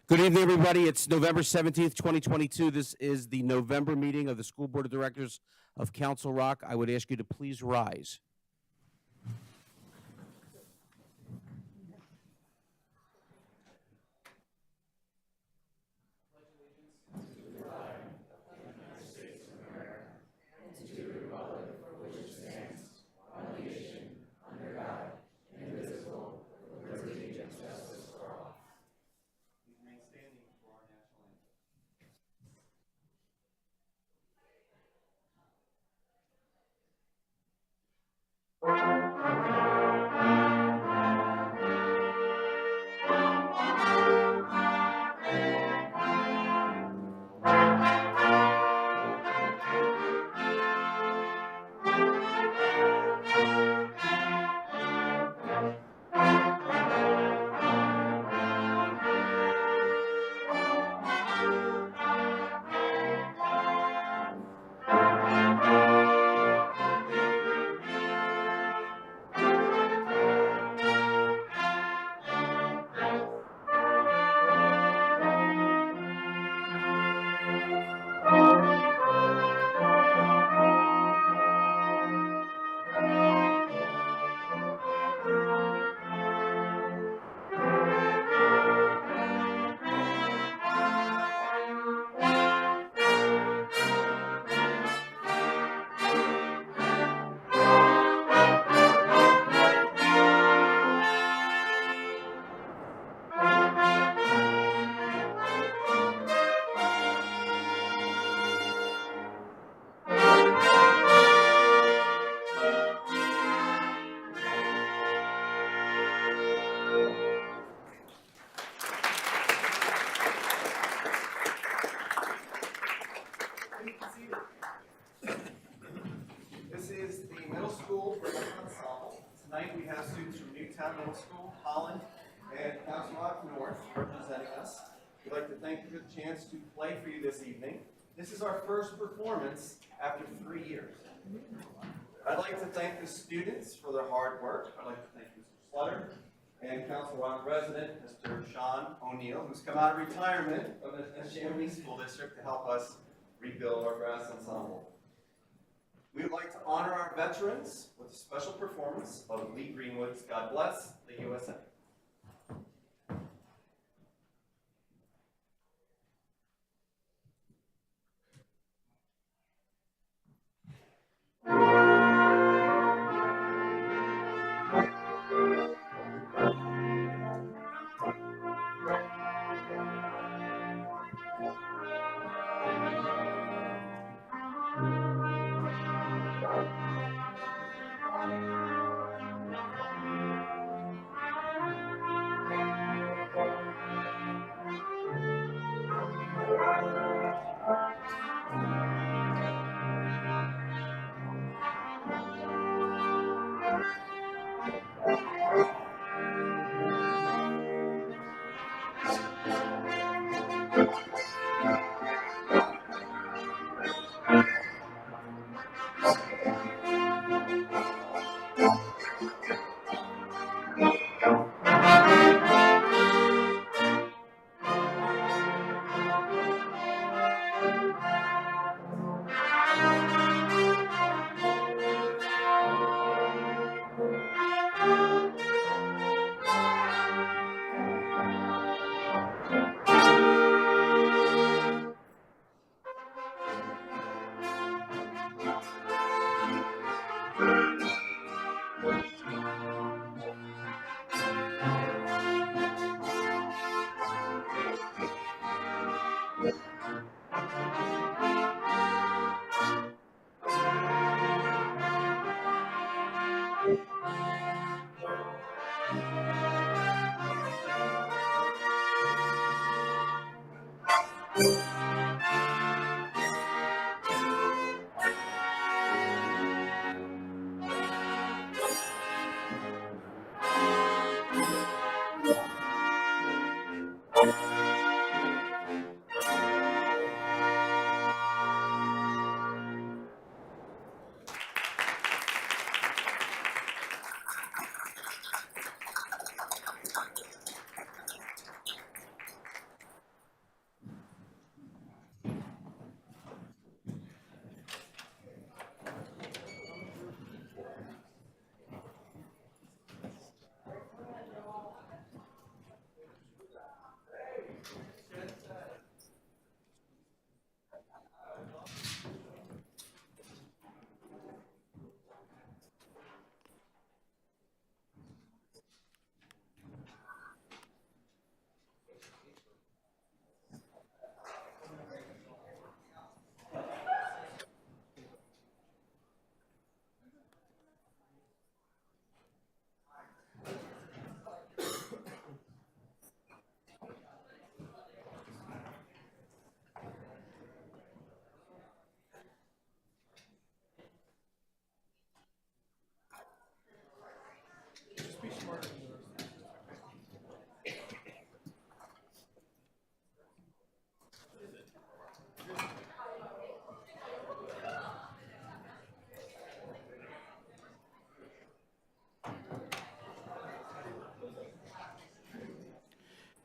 Good evening, everybody. It's November 17th, 2022. This is the November meeting of the School Board of Directors of Council Rock. I would ask you to please rise. This is the middle school breakout ensemble. Tonight we have students from Newtown Middle School, Holland, and Council Rock North representing us. We'd like to thank you for the chance to play for you this evening. This is our first performance after 3 years. I'd like to thank the students for their hard work. I'd like to thank Mr. Slutter and Council Rock resident, Mr. Sean O'Neill, who's come out of retirement from the Chamonix School District to help us rebuild our brass ensemble. We would like to honor our veterans with a special performance of Lee Greenwood's God Bless the USA.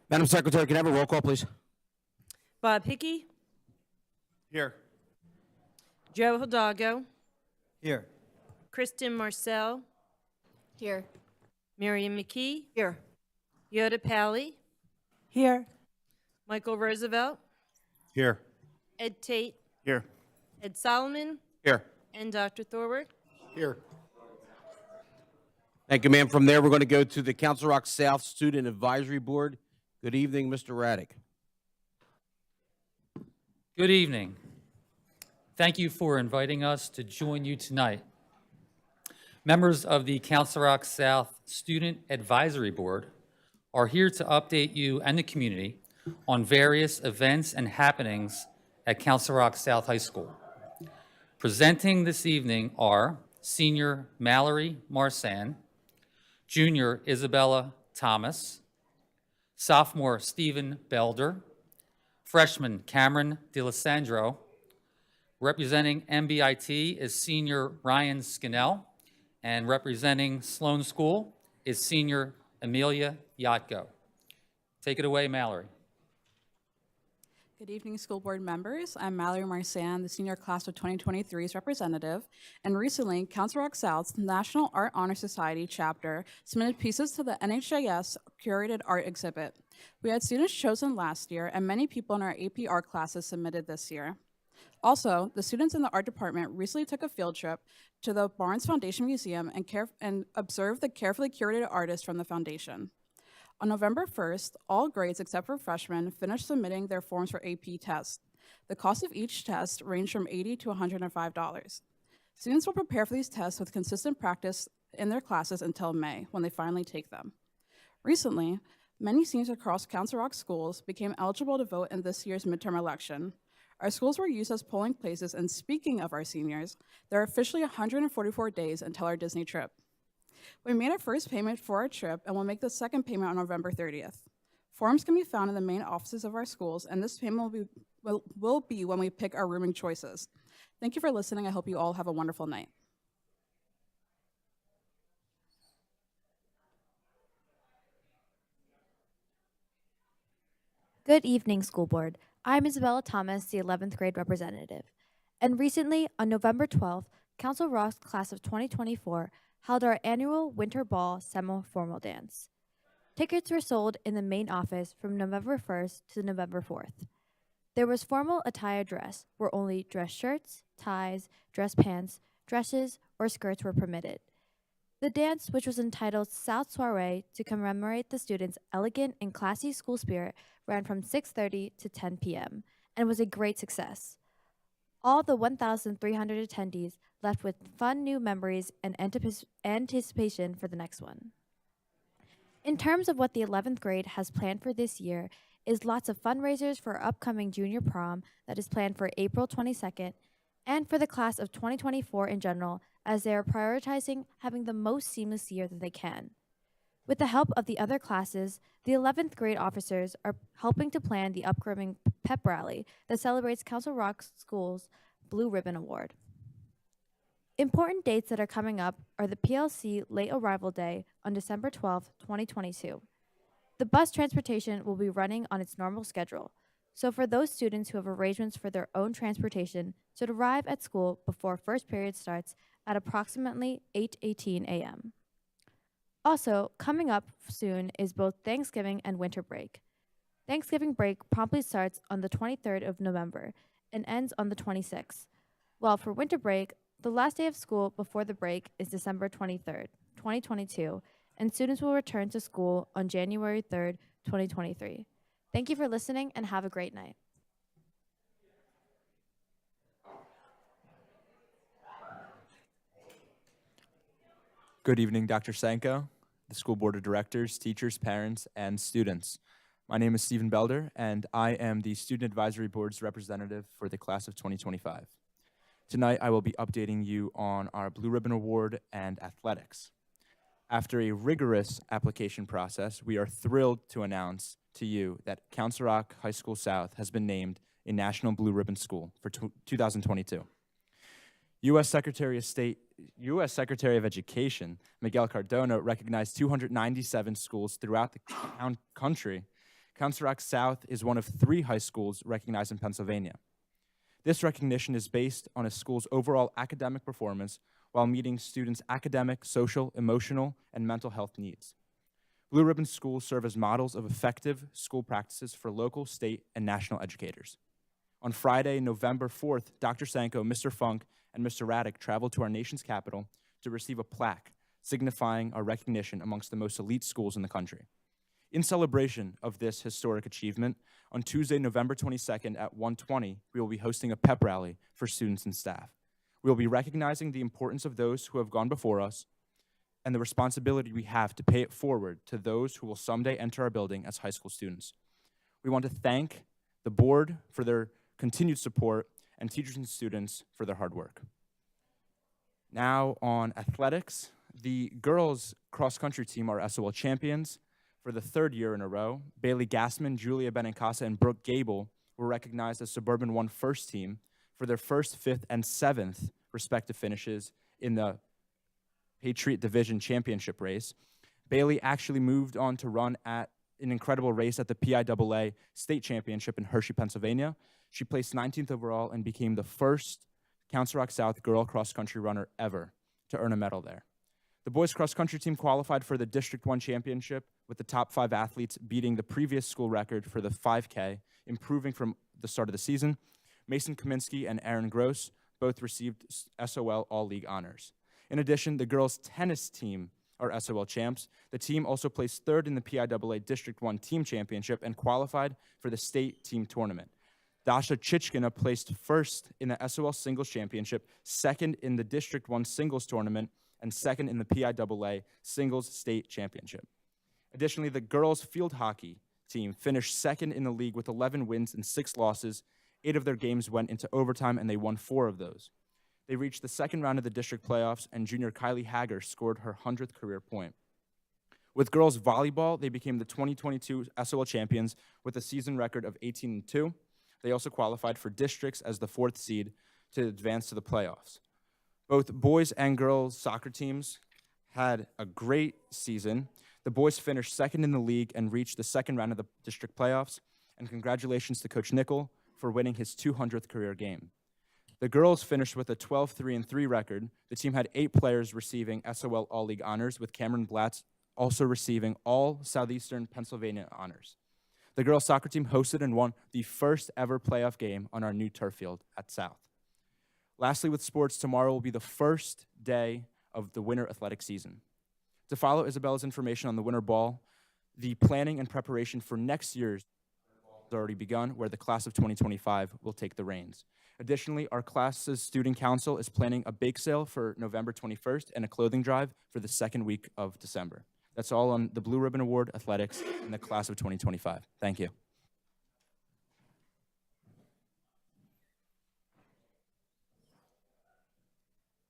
Madam Secretary, can I have a roll call, please? Bob Hickey, Here. Joe Hidalgo, Here. Kristen Marcel, Here. Miriam McKee, Here. Yoda Pally, Here. Michael Roosevelt, Here. Ed Tate, Here. Ed Solomon, Here. and Dr. Thorward. Here. Thank you, ma'am. From there, we're going to go to the Council Rock South Student Advisory Board. Good evening, Mr. Raddick. Good evening. Thank you for inviting us to join you tonight. Members of the Council Rock South Student Advisory Board are here to update you and the community on various events and happenings at Council Rock South High School. Presenting this evening are Senior Mallory Marsan, Junior Isabella Thomas, Sophomore Stephen Belder, Freshman Cameron DeLisandro. Representing MBIT is Senior Ryan Skinnell, and representing Sloan School is Senior Amelia Yatko. Take it away, Mallory. Good evening, school board members. I'm Mallory Marsan, the senior class of 2023's representative, and recently, Council Rock South's National Art Honor Society chapter submitted pieces to the NHJS curated art exhibit. We had students chosen last year, and many people in our AP art classes submitted this year. Also, the students in the art department recently took a field trip to the Barnes Foundation Museum and observed the carefully curated artists from the foundation. On November 1st, all grades except for freshmen finished submitting their forms for AP tests. The cost of each test ranged from $80 to $105. Students will prepare for these tests with consistent practice in their classes until May, when they finally take them. Recently, many seniors across Council Rock schools became eligible to vote in this year's midterm election. Our schools were used as polling places, and speaking of our seniors, there are officially 144 days until our Disney trip. We made our first payment for our trip and will make the second payment on November 30th. Forms can be found in the main offices of our schools, and this payment will be when we pick our rooming choices. Thank you for listening. I hope you all have a wonderful night. Good evening, school board. I'm Isabella Thomas, the 11th grade representative. And recently, on November 12th, Council Rock's class of 2024 held our annual Winter Ball semi-formal dance. Tickets were sold in the main office from November 1st to November 4th. There was formal attire dress, where only dress shirts, ties, dress pants, dresses, or skirts were permitted. The dance, which was entitled South Soiree to commemorate the students' elegant and classy school spirit, ran from 6:30 to 10 p.m. and was a great success. All the 1,300 attendees left with fun new memories and anticipation for the next one. In terms of what the 11th grade has planned for this year is lots of fundraisers for upcoming junior prom that is planned for April 22nd, and for the class of 2024 in general, as they are prioritizing having the most seamless year that they can. With the help of the other classes, the 11th grade officers are helping to plan the upcoming pep rally that celebrates Council Rock School's Blue Ribbon Award. Important dates that are coming up are the PLC Late Arrival Day on December 12, 2022. The bus transportation will be running on its normal schedule, so for those students who have arrangements for their own transportation should arrive at school before first period starts at approximately 8:18 a.m. Also, coming up soon is both Thanksgiving and winter break. Thanksgiving break promptly starts on the 23rd of November and ends on the 26th, while for winter break, the last day of school before the break is December 23rd, 2022, and students will return to school on January 3rd, 2023. Thank you for listening and have a great night. Good evening, Dr. Sanko, the school board of directors, teachers, parents, and students. My name is Stephen Belder, and I am the Student Advisory Board's representative for the class of 2025. Tonight, I will be updating you on our Blue Ribbon Award and athletics. After a rigorous application process, we are thrilled to announce to you that Council Rock High School South has been named a National Blue Ribbon School for 2022. U.S. Secretary of Education, Miguel Cardona, recognized 297 schools throughout the country Council Rock South is one of 3 high schools recognized in Pennsylvania. This recognition is based on a school's overall academic performance while meeting students' academic, social, emotional, and mental health needs. Blue Ribbon schools serve as models of effective school practices for local, state, and national educators. On Friday, November 4th, Dr. Sanko, Mr. Funk, and Mr. Raddick traveled to our nation's capital to receive a plaque signifying our recognition amongst the most elite schools in the country. In celebration of this historic achievement, on Tuesday, November 22nd at 1:20, we will be hosting a pep rally for students and staff. We will be recognizing the importance of those who have gone before us and the responsibility we have to pay it forward to those who will someday enter our building as high school students. We want to thank the board for their continued support and teachers and students for their hard work. Now on athletics, the girls cross-country team are SOL champions for the 3rd year in a row. Bailey Gassman, Julia Benincasa, and Brooke Gable were recognized as Suburban 1 first team for their 1st, 5th, and 7th respective finishes in the Patriot Division Championship race. Bailey actually moved on to run at an incredible race at the PIAA State Championship in Hershey, Pennsylvania. She placed 19th overall and became the first Council Rock South girl cross-country runner ever to earn a medal there. The boys cross-country team qualified for the District 1 championship with the top 5 athletes beating the previous school record for the 5K, improving from the start of the season. Mason Kaminsky and Aaron Gross both received SOL All-League honors. In addition, the girls tennis team are SOL champs. The team also placed 3rd in the PIAA District 1 team championship and qualified for the state team tournament. Dasha Chichkina placed 1st in the SOL singles championship, 2nd in the District 1 singles tournament, and 2nd in the PIAA singles state championship. Additionally, the girls field hockey team finished 2nd in the league with 11 wins and 6 losses. 8 of their games went into overtime, and they won 4 of those. They reached the 2nd round of the district playoffs, and junior Kylie Hager scored her 100th career point. With girls volleyball, they became the 2022 SOL champions with a season record of 18-2. They also qualified for districts as the 4th seed to advance to the playoffs. Both boys and girls soccer teams had a great season. The boys finished 2nd in the league and reached the 2nd round of the district playoffs. And congratulations to Coach Nickel for winning his 200th career game. The girls finished with a 12-3-3 record. The team had 8 players receiving SOL All-League honors, with Cameron Blatz also receiving all Southeastern Pennsylvania honors. The girls soccer team hosted and won the first ever playoff game on our new turf field at South. Lastly, with sports, tomorrow will be the first day of the winter athletic season. To follow Isabella's information on the winter ball, the planning and preparation for next year's has already begun, where the class of 2025 will take the reins. Additionally, our class's student council is planning a bake sale for November 21st and a clothing drive for the 2nd week of December. That's all on the Blue Ribbon Award Athletics in the class of 2025. Thank you.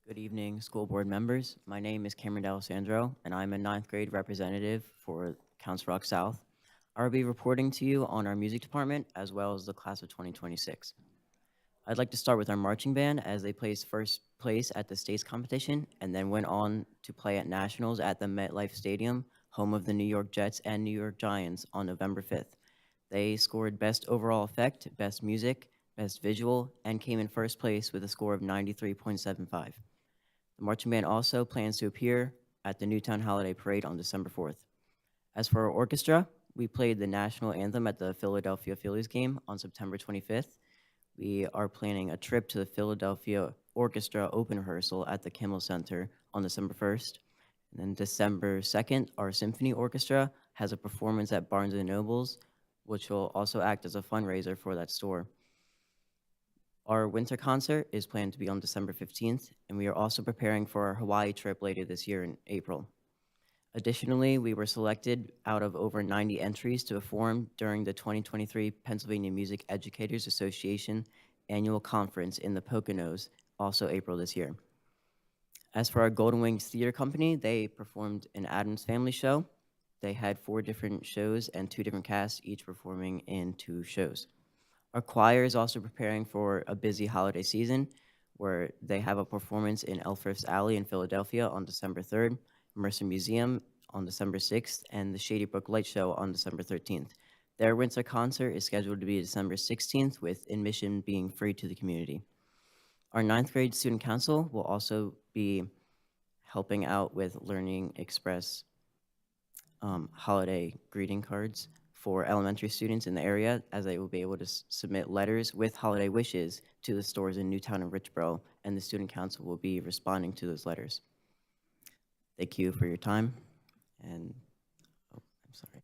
Good evening, school board members. My name is Cameron D'Alessandro, and I'm a 9th grade representative for Council Rock South. I will be reporting to you on our music department as well as the class of 2026. I'd like to start with our marching band, as they placed 1st place at the state's competition and then went on to play at nationals at the MetLife Stadium, home of the New York Jets and New York Giants, on November 5th. They scored Best Overall Effect, Best Music, Best Visual, and came in 1st place with a score of 93.75. The marching band also plans to appear at the Newtown Holiday Parade on December 4th. As for our orchestra, we played the national anthem at the Philadelphia Phillies game on September 25th. We are planning a trip to the Philadelphia Orchestra Open Rehearsal at the Kimmel Center on December 1st. And then December 2nd, our symphony orchestra has a performance at Barnes & Noble's, which will also act as a fundraiser for that store. Our winter concert is planned to be on December 15th, and we are also preparing for our Hawaii trip later this year in April. Additionally, we were selected out of over 90 entries to perform during the 2023 Pennsylvania Music Educators Association Annual Conference in the Poconos, also April this year. As for our Golden Wings Theater Company, they performed an Addams Family show. They had 4 different shows and 2 different casts, each performing in 2 shows. Our choir is also preparing for a busy holiday season, where they have a performance in Elfrith's Alley in Philadelphia on December 3rd, Mercer Museum on December 6th, and the Shady Brook Light Show on December 13th. Their winter concert is scheduled to be December 16th, with admission being free to the community. Our 9th grade student council will also be helping out with Learning Express holiday greeting cards for elementary students in the area, as they will be able to submit letters with holiday wishes to the stores in Newtown and Richboro, and the student council will be responding to those letters. Thank you for your time, and oh, I'm sorry.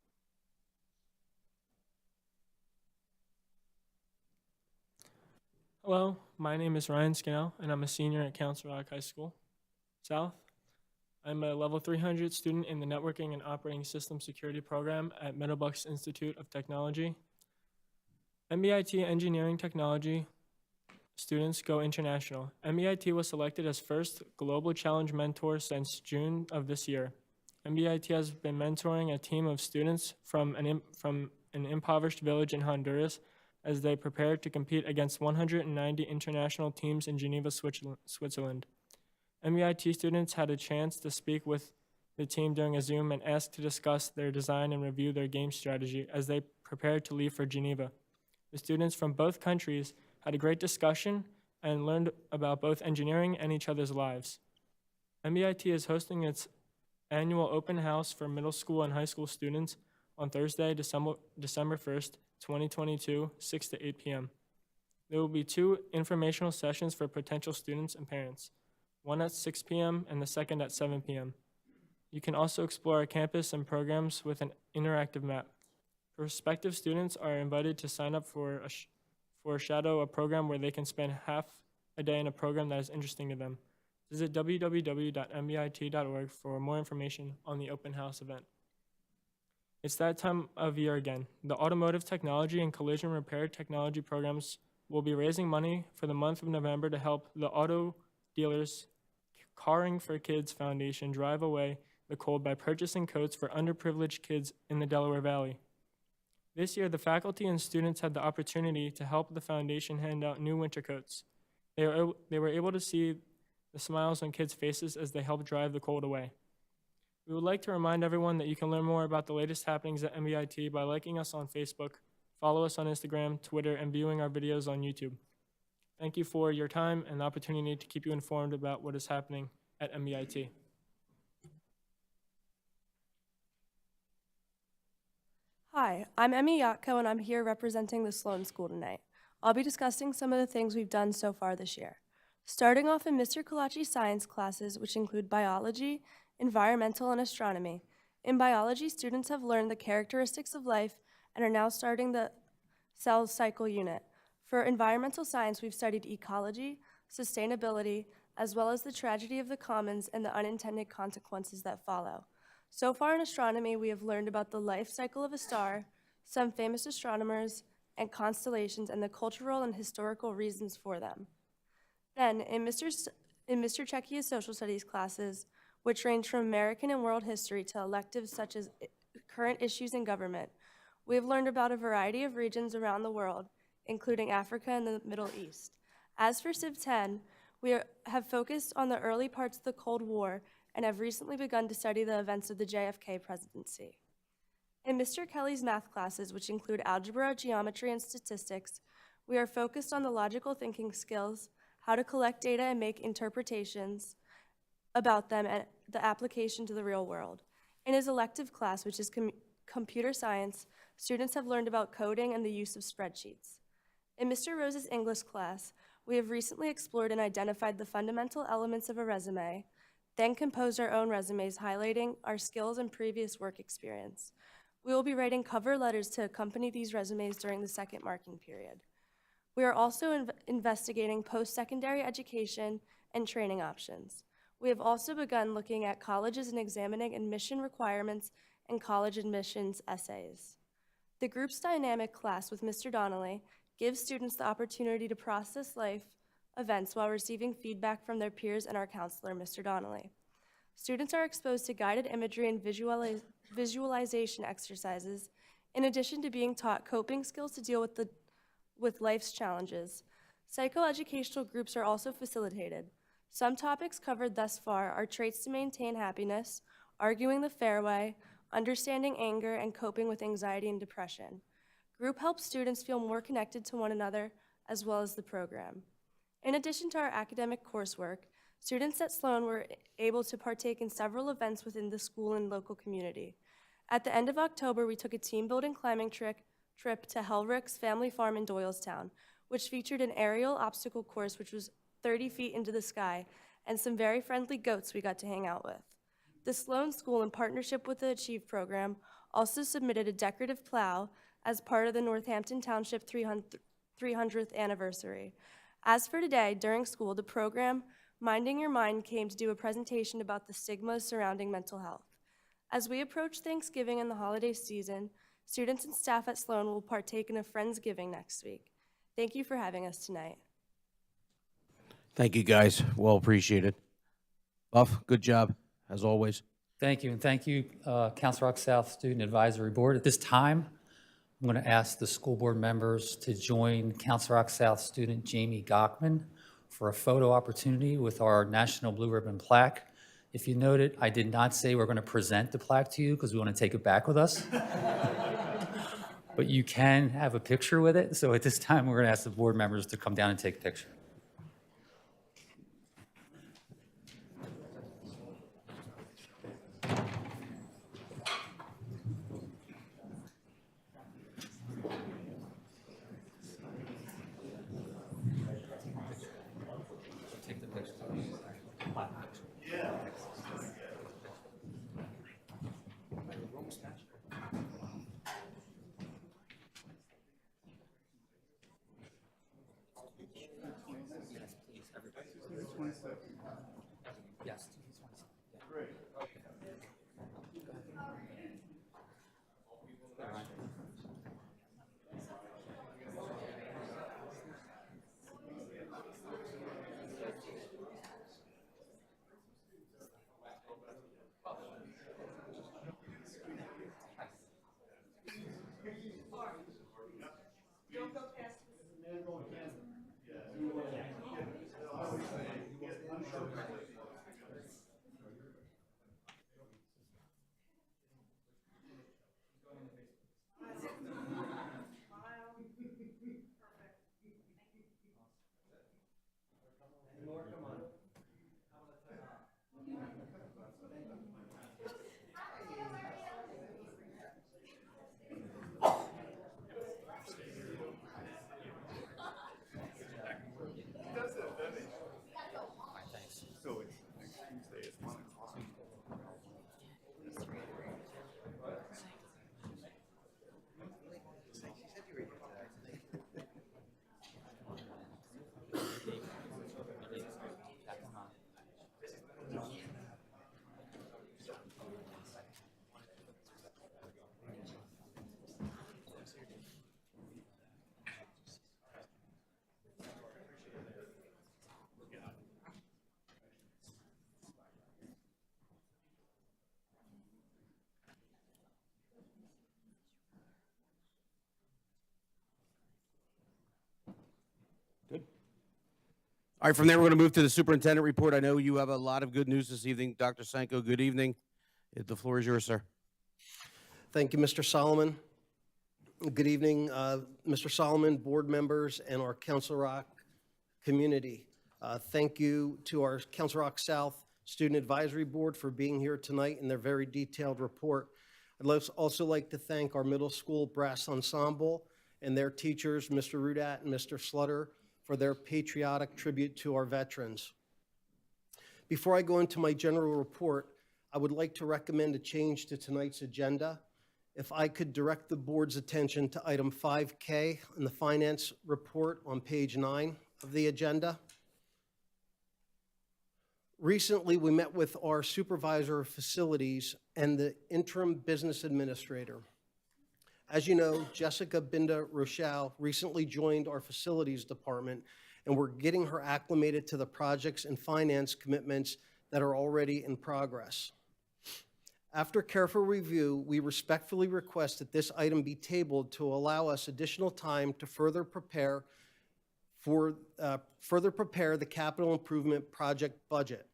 Hello, my name is Ryan Scannell, and I'm a senior at Council Rock High School South. I'm a level 300 student in the Networking and Operating System Security program at Meadowbucks Institute of Technology. MBIT Engineering Technology students go international. MBIT was selected as first Global Challenge Mentor since June of this year. MBIT has been mentoring a team of students from an impoverished village in Honduras as they prepare to compete against 190 international teams in Geneva, Switzerland. MBIT students had a chance to speak with the team during a Zoom and asked to discuss their design and review their game strategy as they prepared to leave for Geneva. The students from both countries had a great discussion and learned about both engineering and each other's lives. MBIT is hosting its annual open house for middle school and high school students on Thursday, December 1st, 2022, 6 to 8 p.m. There will be 2 informational sessions for potential students and parents, one at 6 p.m. and the second at 7 p.m. You can also explore our campus and programs with an interactive map. Prospective students are invited to sign up for Shadow, a program where they can spend half a day in a program that is interesting to them. Visit www.mbit.org for more information on the open house event. It's that time of year again. The Automotive Technology and Collision Repair Technology programs will be raising money for the month of November to help the Auto Dealers Caring for Kids Foundation drive away the cold by purchasing coats for underprivileged kids in the Delaware Valley. This year, the faculty and students had the opportunity to help the foundation hand out new winter coats. They were able to see the smiles on kids' faces as they helped drive the cold away. We would like to remind everyone that you can learn more about the latest happenings at MBIT by liking us on Facebook, follow us on Instagram, Twitter, and viewing our videos on YouTube. Thank you for your time and the opportunity to keep you informed about what is happening at MBIT. Hi, I'm Emmy Yatko, and I'm here representing the Sloan School tonight. I'll be discussing some of the things we've done so far this year. Starting off in Mr. Kalachi's science classes, which include biology, environmental, and astronomy. In biology, students have learned the characteristics of life and are now starting the cell cycle unit. For environmental science, we've studied ecology, sustainability, as well as the tragedy of the commons and the unintended consequences that follow. So far in astronomy, we have learned about the life cycle of a star, some famous astronomers, and constellations, and the cultural and historical reasons for them. Then, in Mr. Checkia's social studies classes, which range from American and world history to electives such as current issues in government, we have learned about a variety of regions around the world, including Africa and the Middle East. As for Civ 10, we have focused on the early parts of the Cold War and have recently begun to study the events of the JFK presidency. In Mr. Kelly's math classes, which include algebra, geometry, and statistics, we are focused on the logical thinking skills, how to collect data and make interpretations about them, and the application to the real world. In his elective class, which is computer science, students have learned about coding and the use of spreadsheets. In Mr. Rose's English class, we have recently explored and identified the fundamental elements of a resume, then composed our own resumes highlighting our skills and previous work experience. We will be writing cover letters to accompany these resumes during the second marking period. We are also investigating post-secondary education and training options. We have also begun looking at colleges and examining admission requirements and college admissions essays. The group's dynamic class with Mr. Donnelly gives students the opportunity to process life events while receiving feedback from their peers and our counselor, Mr. Donnelly. Students are exposed to guided imagery and visualization exercises, in addition to being taught coping skills to deal with life's challenges. Psychoeducational groups are also facilitated. Some topics covered thus far are traits to maintain happiness, arguing the fair way, understanding anger, and coping with anxiety and depression. Group helps students feel more connected to one another as well as the program. In addition to our academic coursework, students at Sloan were able to partake in several events within the school and local community. At the end of October, we took a team-building climbing trip to Helrick's Family Farm in Doylestown, which featured an aerial obstacle course which was 30 feet into the sky, and some very friendly goats we got to hang out with. The Sloan School, in partnership with the Achieve program, also submitted a decorative plow as part of the Northampton Township 300th anniversary. As for today, during school, the program Minding Your Mind came to do a presentation about the stigmas surrounding mental health. As we approach Thanksgiving and the holiday season, students and staff at Sloan will partake in a Friendsgiving next week. Thank you for having us tonight. Thank you, guys. Well appreciated. Buff, good job, as always. Thank you, and thank you, Council Rock South Student Advisory Board. At this time, I'm going to ask the school board members to join Council Rock South student Jamie Gockman for a photo opportunity with our National Blue Ribbon plaque. If you noted, I did not say we're going to present the plaque to you because we want to take it back with us. But you can have a picture with it. So at this time, we're going to ask the board members to come down and take a picture. Take the picture. Yes. All right, from there, we're going to move to the superintendent report. I know you have a lot of good news this evening. Dr. Sanko, good evening. The floor is yours, sir. Thank you, Mr. Solomon. Good evening, Mr. Solomon, board members, and our Council Rock community. Thank you to our Council Rock South Student Advisory Board for being here tonight in their very detailed report. I'd also like to thank our middle school brass ensemble and their teachers, Mr. Rudat and Mr. Slutter, for their patriotic tribute to our veterans. Before I go into my general report, I would like to recommend a change to tonight's agenda. If I could direct the board's attention to item 5K in the finance report on page 9 of the agenda. Recently, we met with our supervisor of facilities and the interim business administrator. As you know, Jessica Binda Rochelle recently joined our facilities department, and we're getting her acclimated to the projects and finance commitments that are already in progress. After careful review, we respectfully request that this item be tabled to allow us additional time to further prepare the capital improvement project budget.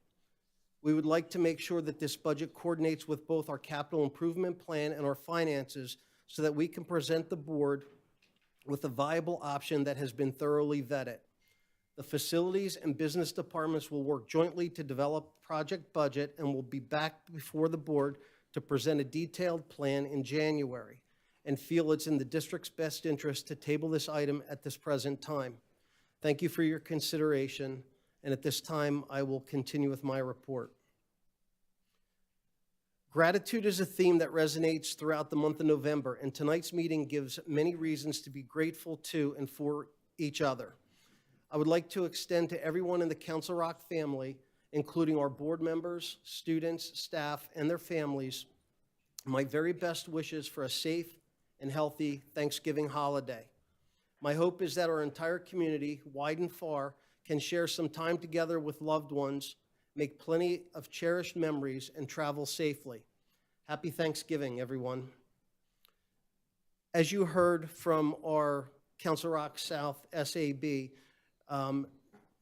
We would like to make sure that this budget coordinates with both our capital improvement plan and our finances so that we can present the board with a viable option that has been thoroughly vetted. The facilities and business departments will work jointly to develop project budget and will be back before the board to present a detailed plan in January, and feel it's in the district's best interest to table this item at this present time. Thank you for your consideration, and at this time, I will continue with my report. Gratitude is a theme that resonates throughout the month of November, and tonight's meeting gives many reasons to be grateful to and for each other. I would like to extend to everyone in the Council Rock family, including our board members, students, staff, and their families, my very best wishes for a safe and healthy Thanksgiving holiday. My hope is that our entire community, wide and far, can share some time together with loved ones, make plenty of cherished memories, and travel safely. Happy Thanksgiving, everyone. As you heard from our Council Rock South SAB,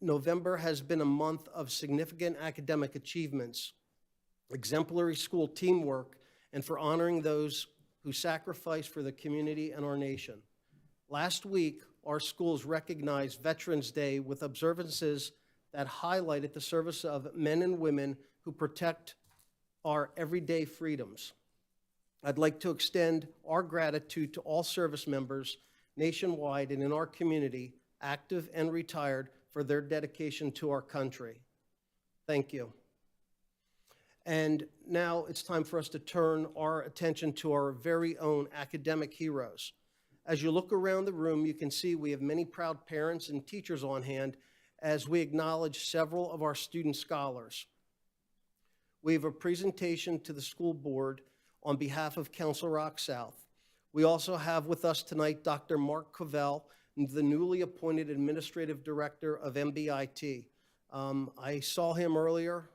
November has been a month of significant academic achievements, exemplary school teamwork, and for honoring those who sacrifice for the community and our nation. Last week, our schools recognized Veterans Day with observances that highlighted the service of men and women who protect our everyday freedoms. I'd like to extend our gratitude to all service members nationwide and in our community, active and retired, for their dedication to our country. Thank you. And now it's time for us to turn our attention to our very own academic heroes. As you look around the room, you can see we have many proud parents and teachers on hand as we acknowledge several of our student scholars. We have a presentation to the school board on behalf of Council Rock South. We also have with us tonight Dr. Mark Covell, the newly appointed Administrative Director of MBIT. I saw him earlier.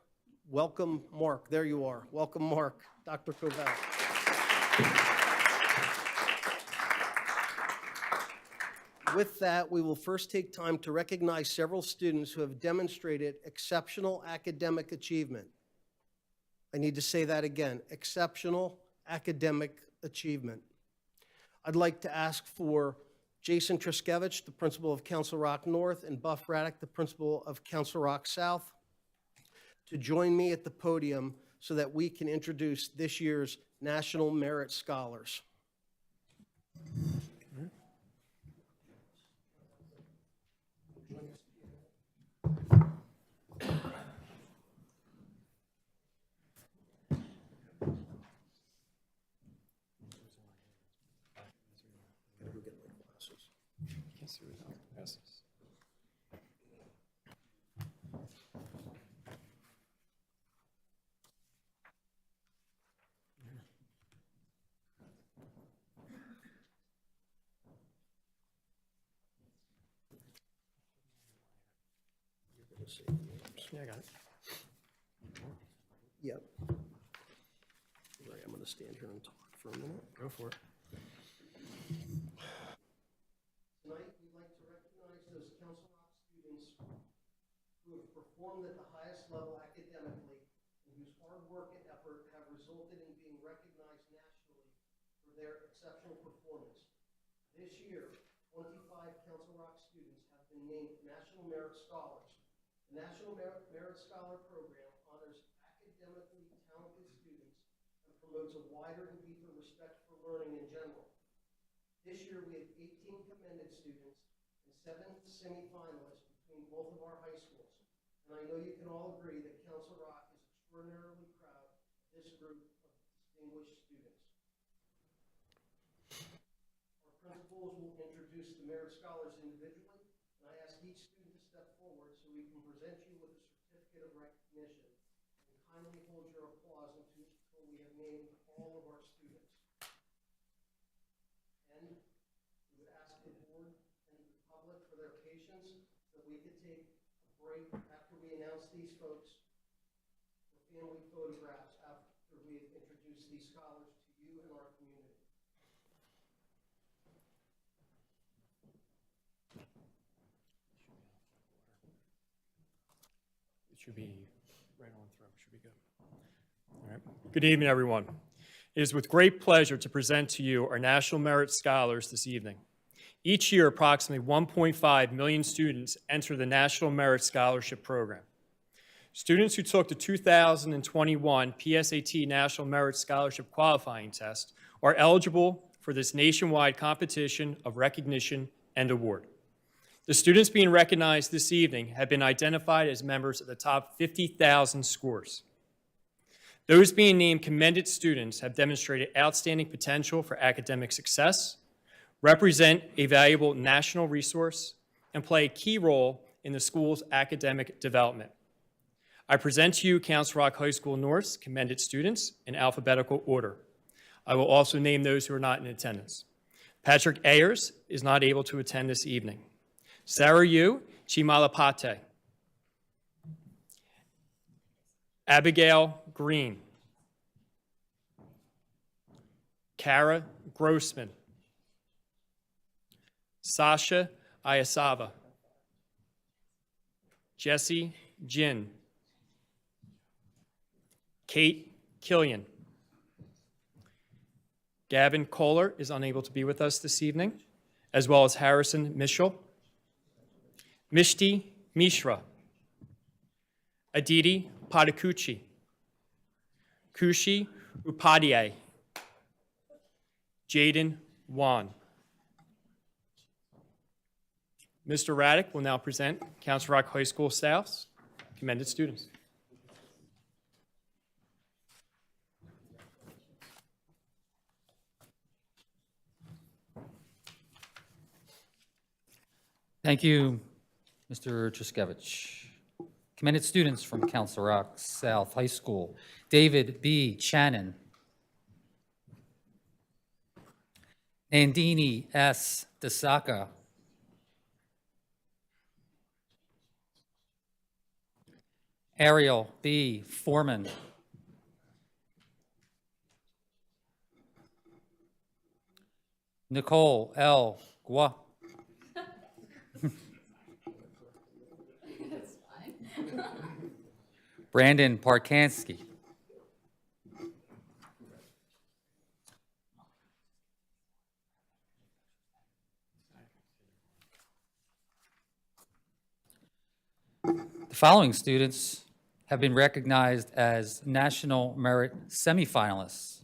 Welcome, Mark. There you are. Welcome, Mark. Dr. Covell. With that, we will first take time to recognize several students who have demonstrated exceptional academic achievement. I need to say that again, exceptional academic achievement. I'd like to ask for Jason Truskevich, the principal of Council Rock North, and Buff Raddick, the principal of Council Rock South, to join me at the podium so that we can introduce this year's National Merit Scholars. Yeah, I got it. Yep. Right, I'm going to stand here and talk for a minute. Go for it. Tonight, we'd like to recognize those Council Rock students who have performed at the highest level academically and whose hard work and effort have resulted in being recognized nationally for their exceptional performance. This year, 25 Council Rock students have been named National Merit Scholars. The National Merit Scholar Program honors academically talented students and promotes a wider and deeper respect for learning in general. This year, we had 18 commended students and 7 semifinalists between both of our high schools. And I know you can all agree that Council Rock is extraordinarily proud of this group of distinguished students. Our principals will introduce the Merit Scholars individually, and I ask each student to step forward so we can present you with a certificate of recognition. And kindly hold your applause until we have named all of our students. And we would ask the board and the public for their patience so that we could take a break after we announce these folks for family photographs after we have introduced these scholars to you and our community. It should be right on through. Should be good. All right. Good evening, everyone. It is with great pleasure to present to you our National Merit Scholars this evening. Each year, approximately 1.5 million students enter the National Merit Scholarship Program. Students who took the 2021 PSAT National Merit Scholarship Qualifying Test are eligible for this nationwide competition of recognition and award. The students being recognized this evening have been identified as members of the top 50,000 scores. Those being named commended students have demonstrated outstanding potential for academic success, represent a valuable national resource, and play a key role in the school's academic development. I present to you Council Rock High School North's commended students in alphabetical order. I will also name those who are not in attendance. Patrick Ayers is not able to attend this evening. Sarah Yu Chimalapate. Abigail Green. Kara Grossman. Sasha Ayasava. Jesse Jin. Kate Killian. Gavin Kohler is unable to be with us this evening, as well as Harrison Mitchell. Mishti Mishra. Aditi Padakuchi. Kushi Upadhyay. Jaden Wan. Mr. Raddick will now present Council Rock High School South's commended students. Thank you, Mr. Truskevich. Commended students from Council Rock South High School: David B. Channon, Nandini S. Desaka, Ariel B. Foreman, Nicole L. Gua, Brandon Parkansky, the following students have been recognized as National Merit semifinalists.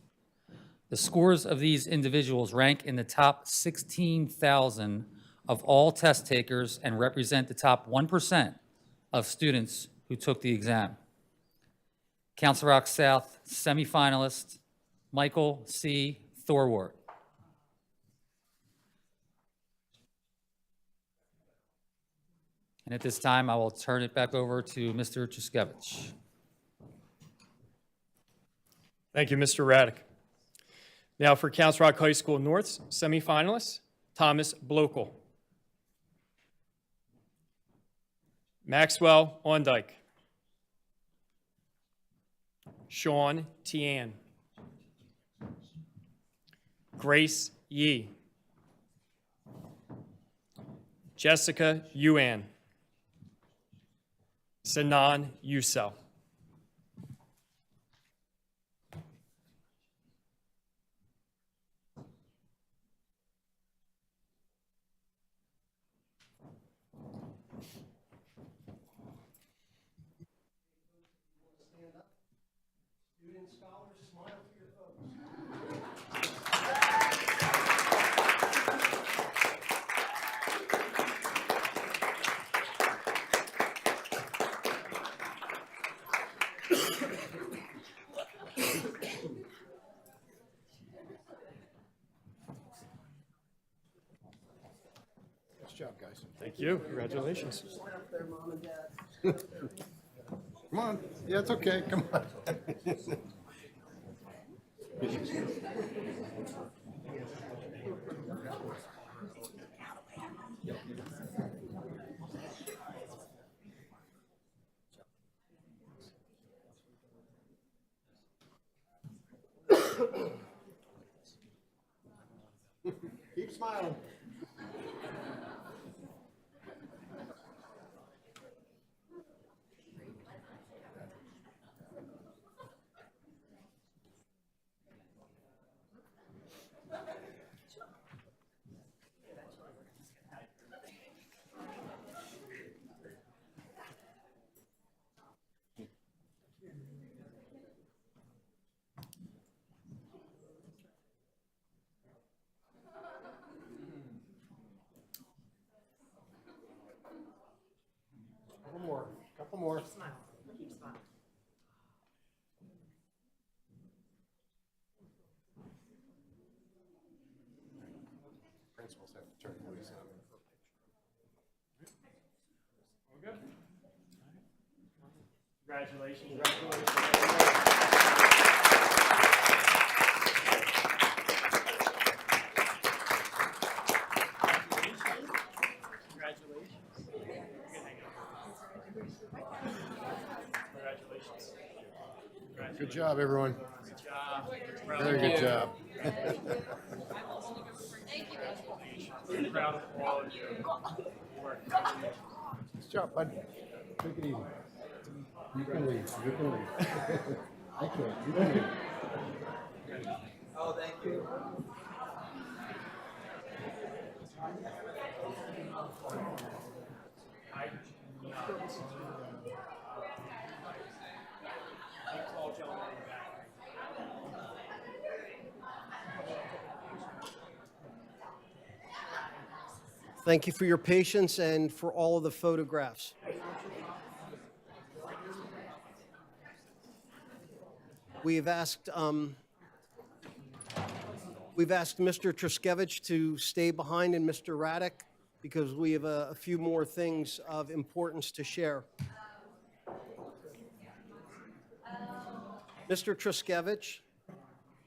The scores of these individuals rank in the top 16,000 of all test takers and represent the top 1% of students who took the exam. Council Rock South semifinalist Michael C. Thorwart. And at this time, I will turn it back over to Mr. Truskevich. Thank you, Mr. Raddick. Now for Council Rock High School North's semifinalists, Thomas Blokel. Maxwell Ondike. Sean Tian. Grace Yee. Jessica Yuan. Sanan Yusel. Student scholars, smile for your folks. Nice job, guys. Thank you. Congratulations. Line up there, Mom and Dad. Come on. Yeah, it's okay. Come on. Keep smiling. more. Principals have to turn the voice on. Congratulations. Good job, everyone. Good job. Very good job. We're proud of all of you. Nice job, bud. Take it easy. You can leave. You can leave. I can't. You can leave. Oh, thank you. Thank you for your patience and for all of the photographs. We've asked Mr. Truskevich to stay behind and Mr. Raddick because we have a few more things of importance to share. Mr. Truskevich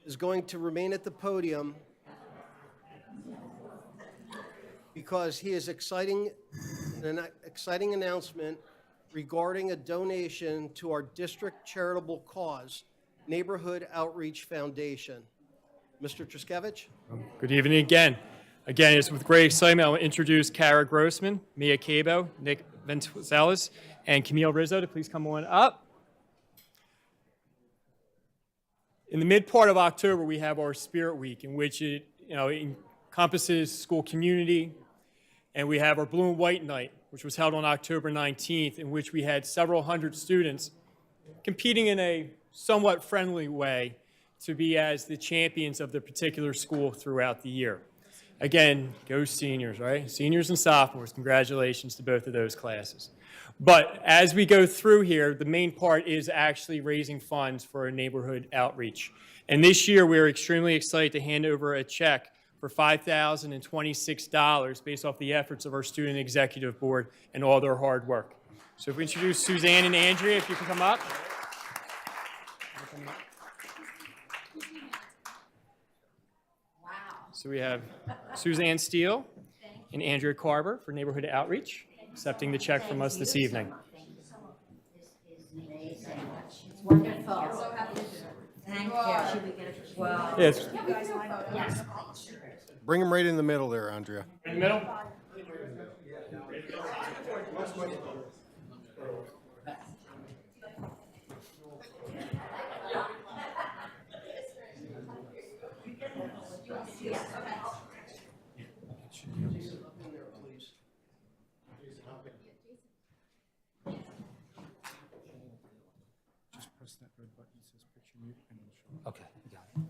is going to remain at the podium because he is an exciting announcement regarding a donation to our district charitable cause, Neighborhood Outreach Foundation. Mr. Truskevich? Good evening again. Again, it's with great excitement I will introduce Kara Grossman, Mia Cabo, Nick Ventuzelos, and Camille Rizzo to please come on up. In the mid part of October, we have our Spirit Week, in which it encompasses school community, and we have our Blue and White Night, which was held on October 19th, in which we had several hundred students competing in a somewhat friendly way to be as the champions of the particular school throughout the year. Again, go seniors, right? Seniors and sophomores, congratulations to both of those classes. But as we go through here, the main part is actually raising funds for a neighborhood outreach. And this year, we're extremely excited to hand over a check for $5,026 based off the efforts of our student executive board and all their hard work. So if we introduce Suzanne and Andrea, if you can come up. So we have Suzanne Steele and Andrea Carver for Neighborhood Outreach, accepting the check from us this evening. Thank you so much. This is amazing. It's wonderful. Thank you. Should we get a well? Yes. Yes. Bring them right in the middle there, Andrea. In the middle. Just press that red button that says picture mute and it'll show. Okay, we got it.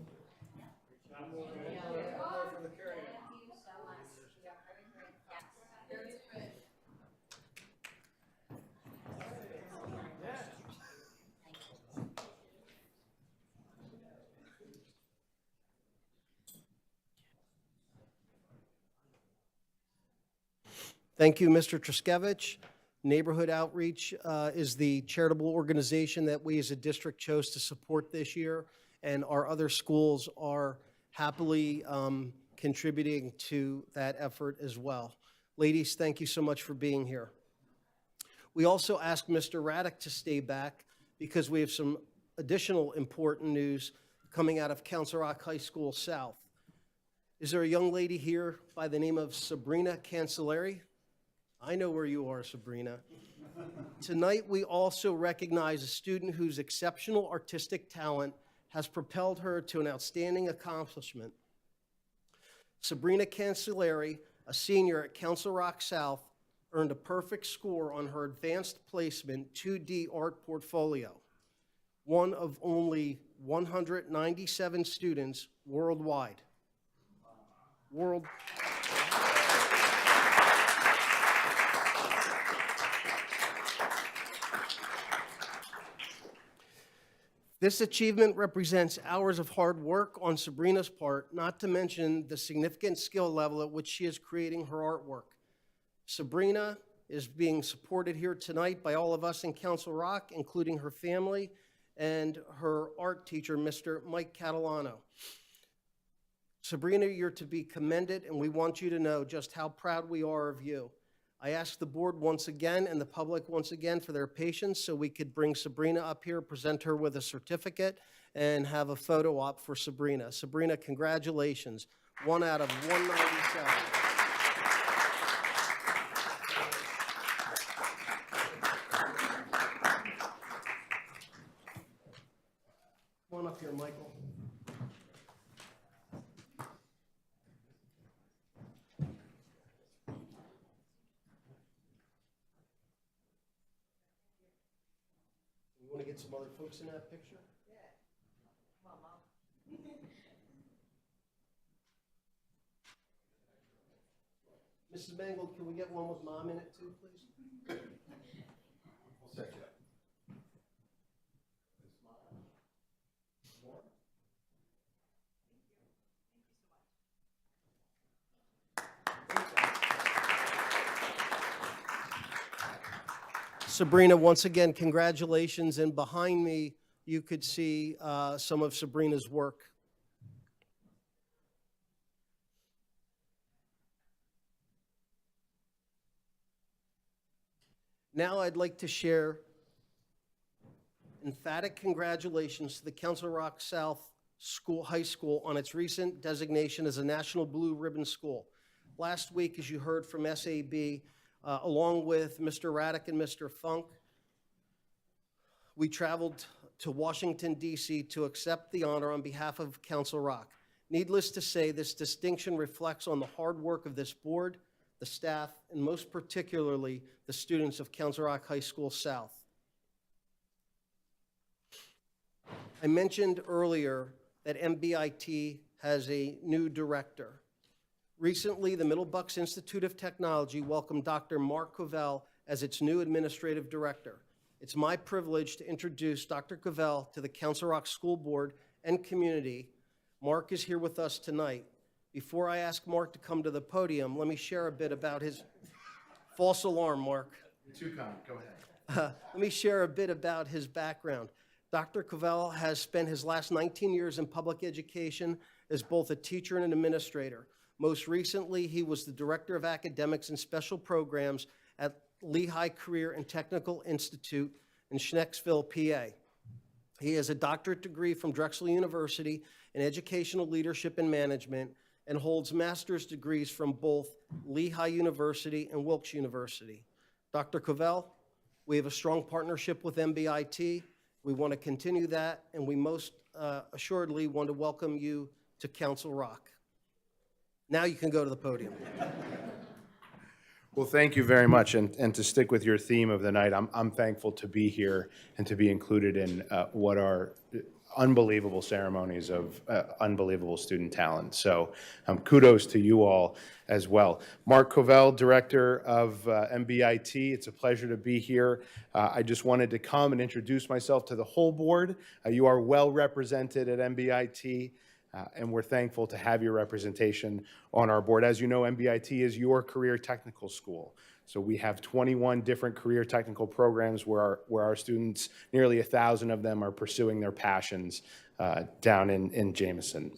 Thank you, Mr. Truskevich. Neighborhood Outreach is the charitable organization that we as a district chose to support this year, and our other schools are happily contributing to that effort as well. Ladies, thank you so much for being here. We also asked Mr. Raddick to stay back because we have some additional important news coming out of Council Rock High School South. Is there a young lady here by the name of Sabrina Cancelleri? I know where you are, Sabrina. Tonight, we also recognize a student whose exceptional artistic talent has propelled her to an outstanding accomplishment. Sabrina Cancelleri, a senior at Council Rock South, earned a perfect score on her advanced placement 2D art portfolio, one of only 197 students worldwide. This achievement represents hours of hard work on Sabrina's part, not to mention the significant skill level at which she is creating her artwork. Sabrina is being supported here tonight by all of us in Council Rock, including her family and her art teacher, Mr. Mike Catalano. Sabrina, you're to be commended, and we want you to know just how proud we are of you. I ask the board once again and the public once again for their patience so we could bring Sabrina up here, present her with a certificate, and have a photo op for Sabrina. Sabrina, congratulations. 1 out of 197. Come on up here, Michael. You want to get some other folks in that picture? Yeah. Come on, Mom. Mrs. Mangold, can we get one with Mom in it too, please? We'll set you up. Sabrina, once again, congratulations. And behind me, you could see some of Sabrina's work. Now I'd like to share emphatic congratulations to the Council Rock South High School on its recent designation as a National Blue Ribbon School. Last week, as you heard from SAB, along with Mr. Raddick and Mr. Funk, we traveled to Washington, D.C. to accept the honor on behalf of Council Rock. Needless to say, this distinction reflects on the hard work of this board, the staff, and most particularly, the students of Council Rock High School South. I mentioned earlier that MBIT has a new director. Recently, the Middle Bucks Institute of Technology welcomed Dr. Mark Covell as its new administrative director. It's my privilege to introduce Dr. Covell to the Council Rock School Board and community. Mark is here with us tonight. Before I ask Mark to come to the podium, let me share a bit about his false alarm, Mark. You're too kind. Go ahead. Let me share a bit about his background. Dr. Covell has spent his last 19 years in public education as both a teacher and an administrator. Most recently, he was the Director of Academics and Special Programs at Lehigh Career and Technical Institute in Schnecksville, PA. He has a doctorate degree from Drexel University in Educational Leadership and Management and holds master's degrees from both Lehigh University and Wilkes University. Dr. Covell, we have a strong partnership with MBIT. We want to continue that, and we most assuredly want to welcome you to Council Rock. Now you can go to the podium. Well, thank you very much, and to stick with your theme of the night, I'm thankful to be here and to be included in what are unbelievable ceremonies of unbelievable student talent. So kudos to you all as well. Mark Covell, Director of MBIT, it's a pleasure to be here. I just wanted to come and introduce myself to the whole board. You are well represented at MBIT. And we're thankful to have your representation on our board. As you know, MBIT is your career technical school. So we have 21 different career technical programs where our students, nearly 1,000 of them, are pursuing their passions down in Jameson.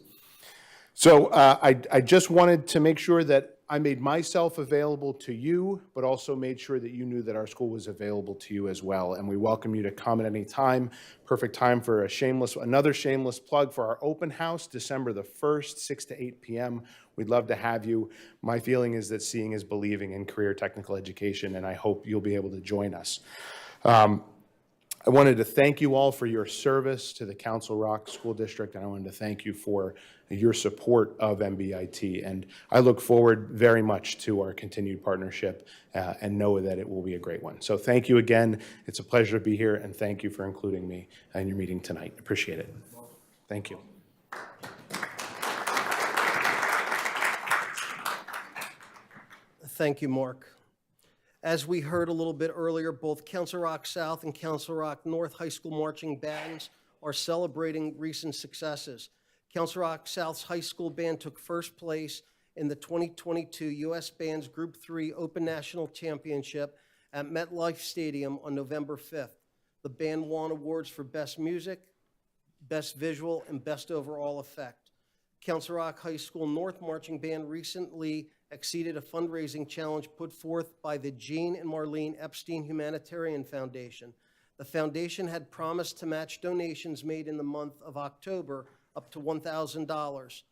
So I just wanted to make sure that I made myself available to you, but also made sure that you knew that our school was available to you as well. And we welcome you to come at any time. Perfect time for another shameless plug for our open house, December the 1st, 6 to 8 p.m. We'd love to have you. My feeling is that seeing is believing in career technical education, and I hope you'll be able to join us. I wanted to thank you all for your service to the Council Rock School District, and I wanted to thank you for your support of MBIT. And I look forward very much to our continued partnership and know that it will be a great one. So thank you again. It's a pleasure to be here, and thank you for including me in your meeting tonight. Appreciate it. Thank you. Thank you, Mark. As we heard a little bit earlier, both Council Rock South and Council Rock North High School marching bands are celebrating recent successes. Council Rock South's high school band took first place in the 2022 U.S. Bands Group 3 Open National Championship at MetLife Stadium on November 5th. The band won awards for Best Music, Best Visual, and Best Overall Effect. Council Rock High School North Marching Band recently exceeded a fundraising challenge put forth by the Jean and Marlene Epstein Humanitarian Foundation. The foundation had promised to match donations made in the month of October up to $1,000.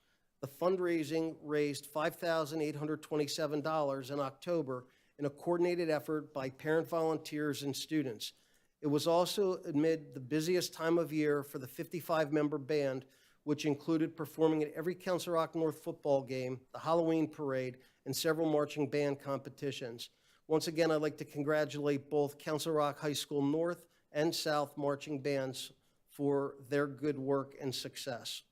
The fundraising raised $5,827 in October in a coordinated effort by parent volunteers and students. It was also amid the busiest time of year for the 55-member band, which included performing at every Council Rock North football game, the Halloween parade, and several marching band competitions. Once again, I'd like to congratulate both Council Rock High School North and South marching bands for their good work and success.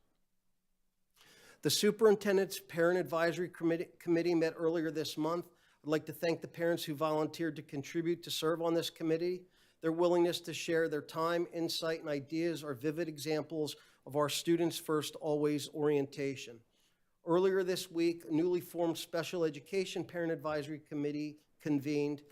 The Superintendent's Parent Advisory Committee met earlier this month. I'd like to thank the parents who volunteered to contribute to serve on this committee. Their willingness to share their time, insight, and ideas are vivid examples of our Students First Always orientation. Earlier this week, a newly formed Special Education Parent Advisory Committee convened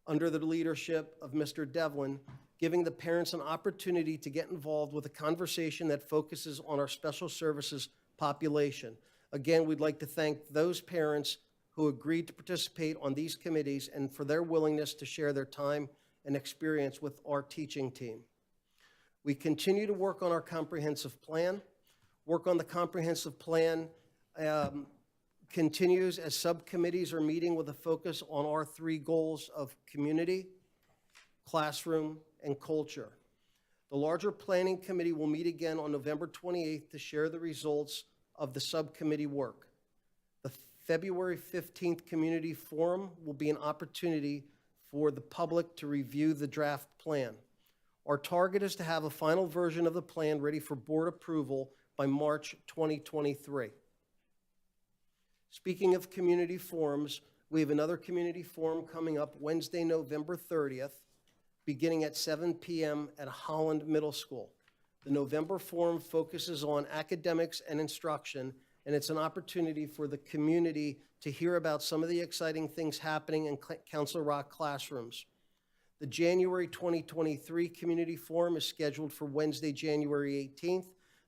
under the leadership of Mr. Devlin, giving the parents an opportunity to get involved with a conversation that focuses on our special services population. Again, we'd like to thank those parents who agreed to participate on these committees and for their willingness to share their time and experience with our teaching team. We continue to work on our comprehensive plan. Work on the comprehensive plan continues as subcommittees are meeting with a focus on our three goals of community, classroom, and culture. The larger planning committee will meet again on November 28th to share the results of the subcommittee work. The February 15th community forum will be an opportunity for the public to review the draft plan. Our target is to have a final version of the plan ready for board approval by March 2023. Speaking of community forums, we have another community forum coming up Wednesday, November 30th, beginning at 7 p.m. at Holland Middle School. The November forum focuses on academics and instruction, and it's an opportunity for the community to hear about some of the exciting things happening in Council Rock classrooms. The January 2023 Community Forum is scheduled for Wednesday, January 18th.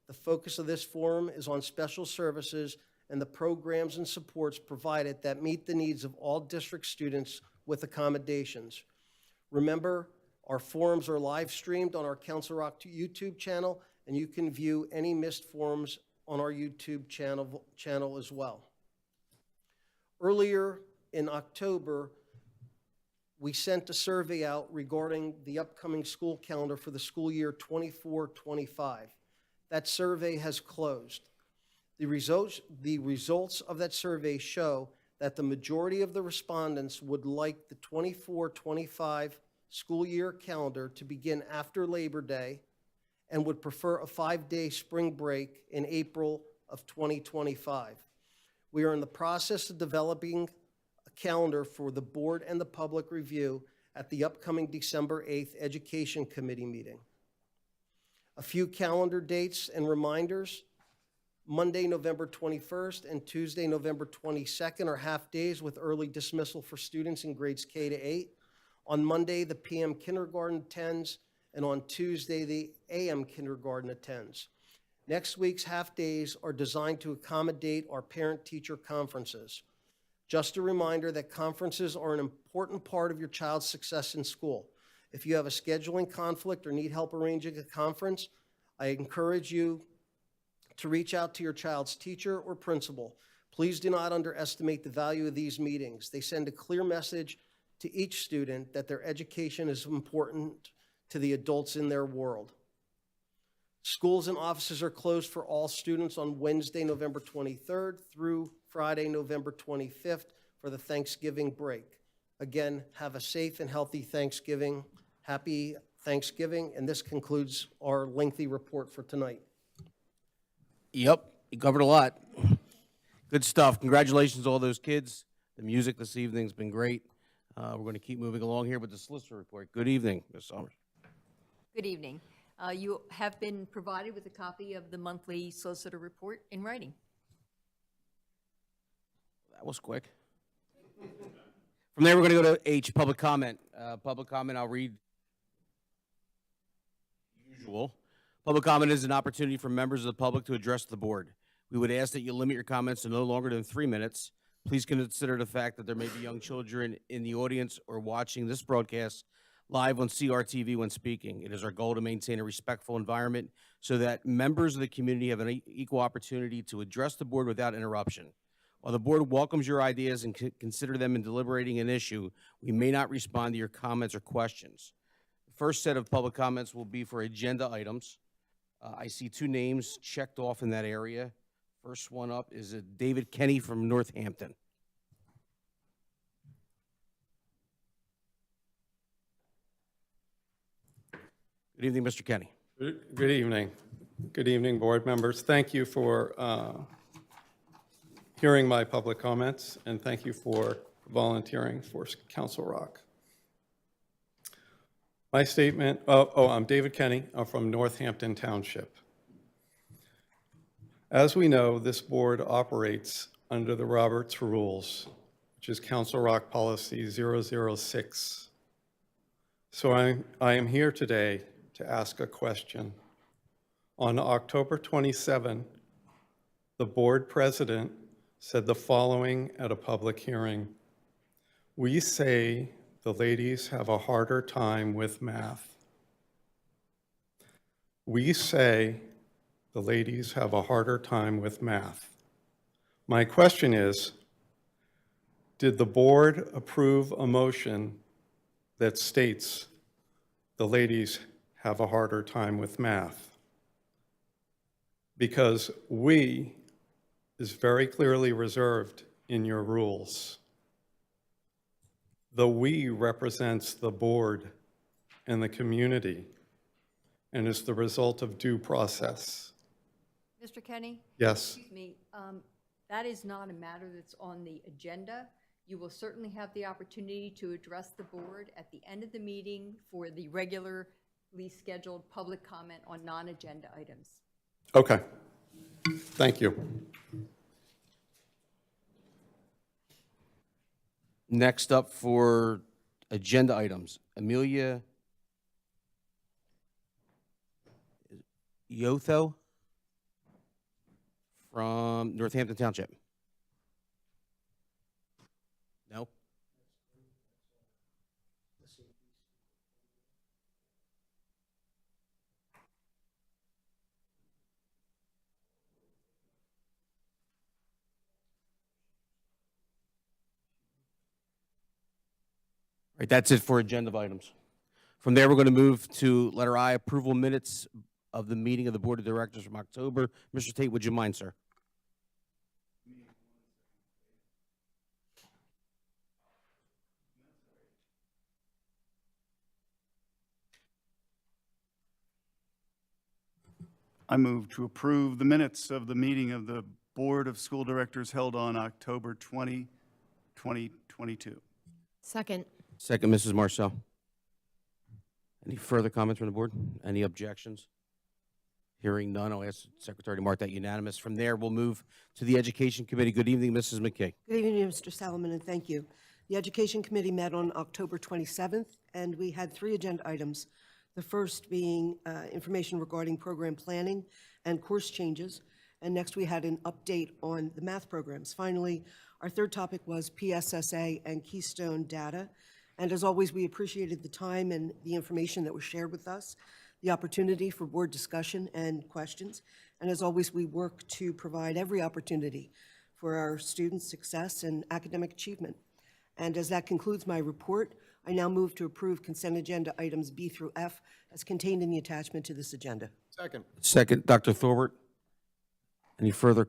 The focus of this forum is on special services and the programs and supports provided that meet the needs of all district students with accommodations. Remember, our forums are live streamed on our Council Rock YouTube channel, and you can view any missed forums on our YouTube channel as well. Earlier in October, we sent a survey out regarding the upcoming school calendar for the school year 24-25. That survey has closed. The results of that survey show that the majority of the respondents would like the 24-25 school year calendar to begin after Labor Day and would prefer a 5-day spring break in April of 2025. We are in the process of developing a calendar for the board and the public review at the upcoming December 8th Education Committee meeting. A few calendar dates and reminders. Monday, November 21st and Tuesday, November 22nd are half days with early dismissal for students in grades K to 8. On Monday, the PM kindergarten attends, and on Tuesday, the AM kindergarten attends. Next week's half days are designed to accommodate our parent-teacher conferences. Just a reminder that conferences are an important part of your child's success in school. If you have a scheduling conflict or need help arranging a conference, I encourage you to reach out to your child's teacher or principal. Please do not underestimate the value of these meetings. They send a clear message to each student that their education is important to the adults in their world. Schools and offices are closed for all students on Wednesday, November 23rd through Friday, November 25th for the Thanksgiving break. Again, have a safe and healthy Thanksgiving. Happy Thanksgiving, and this concludes our lengthy report for tonight. Yep, you covered a lot. Good stuff. Congratulations to all those kids. The music this evening's been great. We're going to keep moving along here with the solicitor report. Good evening, Ms. Summers. Good evening. You have been provided with a copy of the monthly solicitor report in writing. That was quick. From there, we're going to go to H, public comment. Public comment, I'll read. Usual. Public comment is an opportunity for members of the public to address the board. We would ask that you limit your comments to no longer than 3 minutes. Please consider the fact that there may be young children in the audience or watching this broadcast live on CRTV when speaking. It is our goal to maintain a respectful environment so that members of the community have an equal opportunity to address the board without interruption. While the board welcomes your ideas and consider them in deliberating an issue, we may not respond to your comments or questions. The first set of public comments will be for agenda items. I see 2 names checked off in that area. First one up is David Kenny from Northampton. Good evening, Mr. Kenny. Good evening. Good evening, board members. Thank you for hearing my public comments, and thank you for volunteering for Council Rock. My statement, I'm David Kenny. I'm from Northampton Township. As we know, this board operates under the Roberts Rules, which is Council Rock Policy 006. So I am here today to ask a question. On October 27, the board president said the following at a public hearing: "We say the ladies have a harder time with math. We say the ladies have a harder time with math." My question is, did the board approve a motion that states the ladies have a harder time with math? Because "we" is very clearly reserved in your rules. The "we" represents the board and the community and is the result of due process. Mr. Kenny? Yes. Excuse me, that is not a matter that's on the agenda. You will certainly have the opportunity to address the board at the end of the meeting for the regularly scheduled public comment on non-agenda items. Okay. Thank you. Next up for agenda items, Amelia Yotho from Northampton Township. No? Right, that's it for agenda items. From there, we're going to move to letter I, approval minutes of the meeting of the Board of Directors from October. Mr. Tate, would you mind, sir? I move to approve the minutes of the meeting of the Board of School Directors held on October 20, 2022. Second. Second, Mrs. Marcel. Any further comments from the board? Any objections? Hearing none, I'll ask the Secretary to mark that unanimous. From there, we'll move to the Education Committee. Good evening, Mrs. McKay. Good evening, Mr. Salomon, and thank you. The Education Committee met on October 27th, and we had 3 agenda items. The first being information regarding program planning and course changes, and next we had an update on the math programs. Finally, our third topic was PSSA and Keystone data, and as always, we appreciated the time and the information that was shared with us, the opportunity for board discussion and questions, and as always, we work to provide every opportunity for our students' success and academic achievement. And as that concludes my report, I now move to approve consent agenda items B through F as contained in the attachment to this agenda. Second. Second, Dr. Thorwart. Any further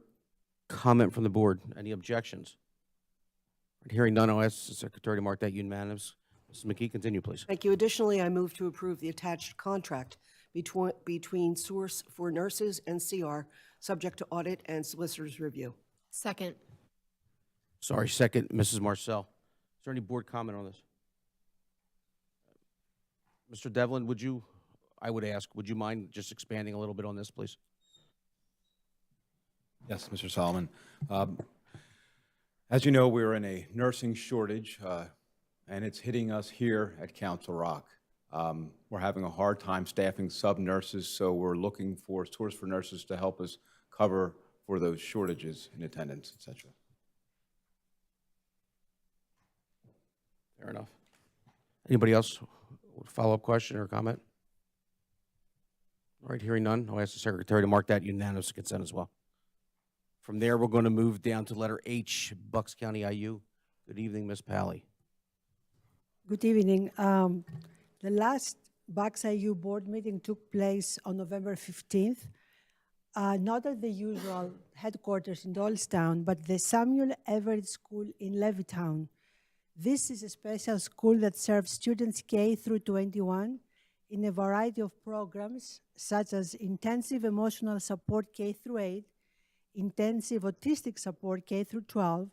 comment from the board? Any objections? Hearing none, I'll ask the Secretary to mark that unanimous. Mrs. McKee, continue, please. Thank you. Additionally, I move to approve the attached contract between Source for Nurses and CR, subject to audit and solicitor's review. Second. Sorry, second, Mrs. Marcel. Is there any board comment on this? Mr. Devlin, would you, I would ask, would you mind just expanding a little bit on this, please? Yes, Mr. Solomon. As you know, we're in a nursing shortage, and it's hitting us here at Council Rock. We're having a hard time staffing sub-nurses, so we're looking for source for nurses to help us cover for those shortages in attendance, et cetera. Fair enough. Anybody else? Follow-up question or comment? All right, hearing none, I'll ask the secretary to mark that unanimous consent as well. From there, we're going to move down to letter H, Bucks County IU. Good evening, Ms. Pally. Good evening. The last Bucks IU board meeting took place on November 15th, not at the usual headquarters in Doylestown, but the Samuel Everett School in Levittown. This is a special school that serves students K through 21 in a variety of programs, such as intensive emotional support K through 8, intensive autistic support K through 12,